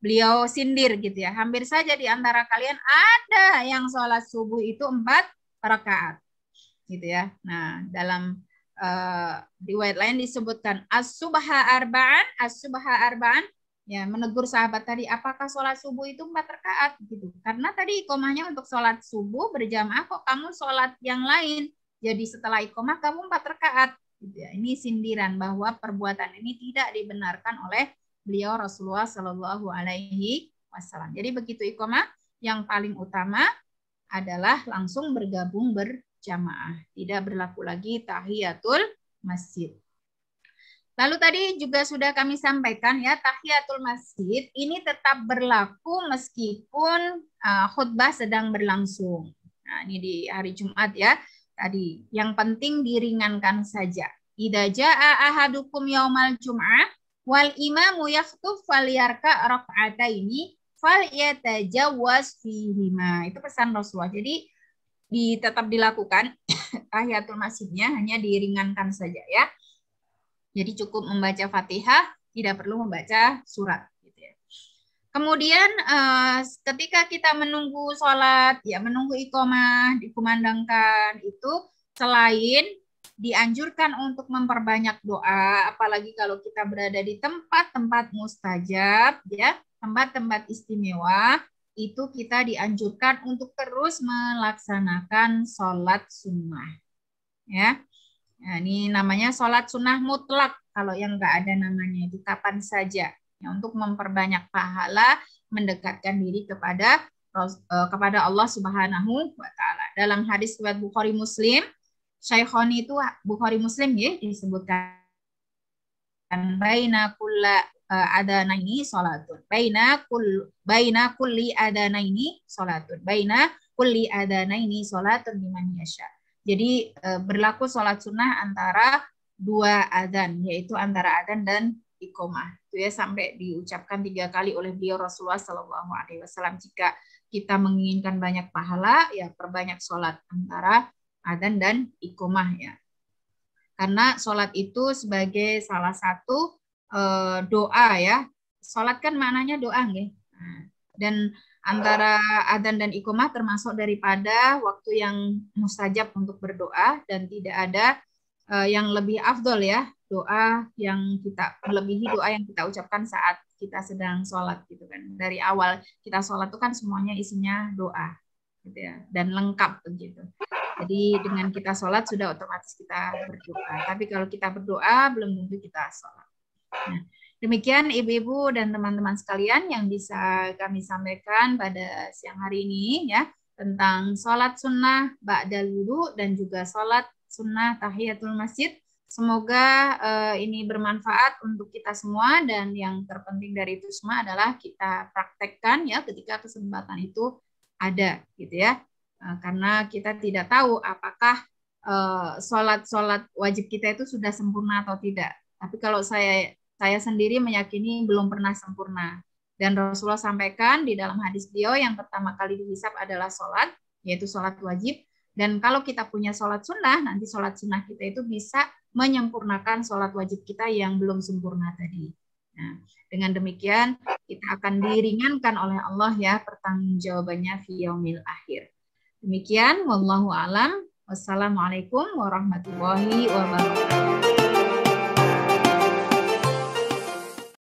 beliau sindir gitu ya. Hampir saja di antara kalian ada yang sholat subuh itu 4 rakaat gitu ya. Nah, dalam riwayat lain disebutkan as-subha arba'an, ya menegur sahabat tadi, apakah sholat subuh itu 4 rakaat gitu. Karena tadi iqomahnya untuk sholat subuh berjamaah, kok kamu sholat yang lain. Jadi setelah iqomah kamu 4 rakaat. Gitu ya. Ini sindiran bahwa perbuatan ini tidak dibenarkan oleh beliau Rasulullah Shallallahu Alaihi Wasallam. Jadi begitu iqomah, yang paling utama adalah langsung bergabung berjamaah. Tidak berlaku lagi tahiyatul masjid. Lalu tadi juga sudah kami sampaikan ya, tahiyatul masjid ini tetap berlaku meskipun khutbah sedang berlangsung. Nah, ini di hari Jumat ya. Tadi yang penting diringankan saja. Idza jaa ahadukum yaumal jum'ah wal imamu yakhutub falyarka raka'ataini falyatajawwaz fihima. Itu pesan Rasulullah. Jadi tetap dilakukan tahiyatul masjidnya, hanya diringankan saja ya. Jadi cukup membaca Fatihah, tidak perlu membaca surat. Kemudian ketika kita menunggu sholat, ya menunggu iqomah, dikumandangkan, itu selain dianjurkan untuk memperbanyak doa, apalagi kalau kita berada di tempat-tempat mustajab, ya tempat-tempat istimewa, itu kita dianjurkan untuk terus melaksanakan sholat sunnah. Ya, nah, ini namanya sholat sunnah mutlak. Kalau yang nggak ada namanya itu kapan saja. Ya, untuk memperbanyak pahala, mendekatkan diri kepada Allah Subhanahu wa taala. Dalam hadis riwayat Bukhari Muslim, Syaikhoni itu Bukhari Muslim ya disebutkan baina kulla adanaini salatun. Baina kulli adanaini salatun. Baina kulli adanaini salatun liman yasha. Jadi berlaku salat sunnah antara 2 adzan, yaitu antara adzan dan iqomah. Itu ya sampai diucapkan 3 kali oleh beliau Rasulullah Shallallahu Alaihi Wasallam. Jika kita menginginkan banyak pahala, ya perbanyak sholat antara adzan dan iqomah ya. Karena sholat itu sebagai salah satu doa ya. Sholat kan maknanya doa nggih. Dan antara adzan dan iqomah termasuk daripada waktu yang mustajab untuk berdoa, dan tidak ada yang lebih afdol ya, doa yang kita melebihi doa yang kita ucapkan saat kita sedang sholat gitu kan. Dari awal kita sholat itu kan semuanya isinya doa gitu ya, dan lengkap begitu. Jadi dengan kita sholat sudah otomatis kita berdoa. Tapi kalau kita berdoa belum tentu kita sholat. Nah, demikian ibu-ibu dan teman-teman sekalian yang bisa kami sampaikan pada siang hari ini ya, tentang sholat sunnah ba'dal wudu dan juga sholat sunnah tahiyatul masjid. Semoga ini bermanfaat untuk kita semua, dan yang terpenting dari itu semua adalah kita praktekkan ya ketika kesempatan itu ada gitu ya. Karena kita tidak tahu apakah sholat wajib kita itu sudah sempurna atau tidak. Tapi kalau saya sendiri meyakini belum pernah sempurna. Dan Rasulullah sampaikan di dalam hadis beliau, yang pertama kali dihisab adalah sholat, yaitu sholat wajib. Dan kalau kita punya sholat sunnah, nanti sholat sunnah kita itu bisa menyempurnakan sholat wajib kita yang belum sempurna tadi. Nah, dengan demikian kita akan diringankan oleh Allah ya pertanggungjawabannya fi yaumil akhir. Demikian, wallahu alam. Wassalamualaikum warahmatullahi wabarakatuh.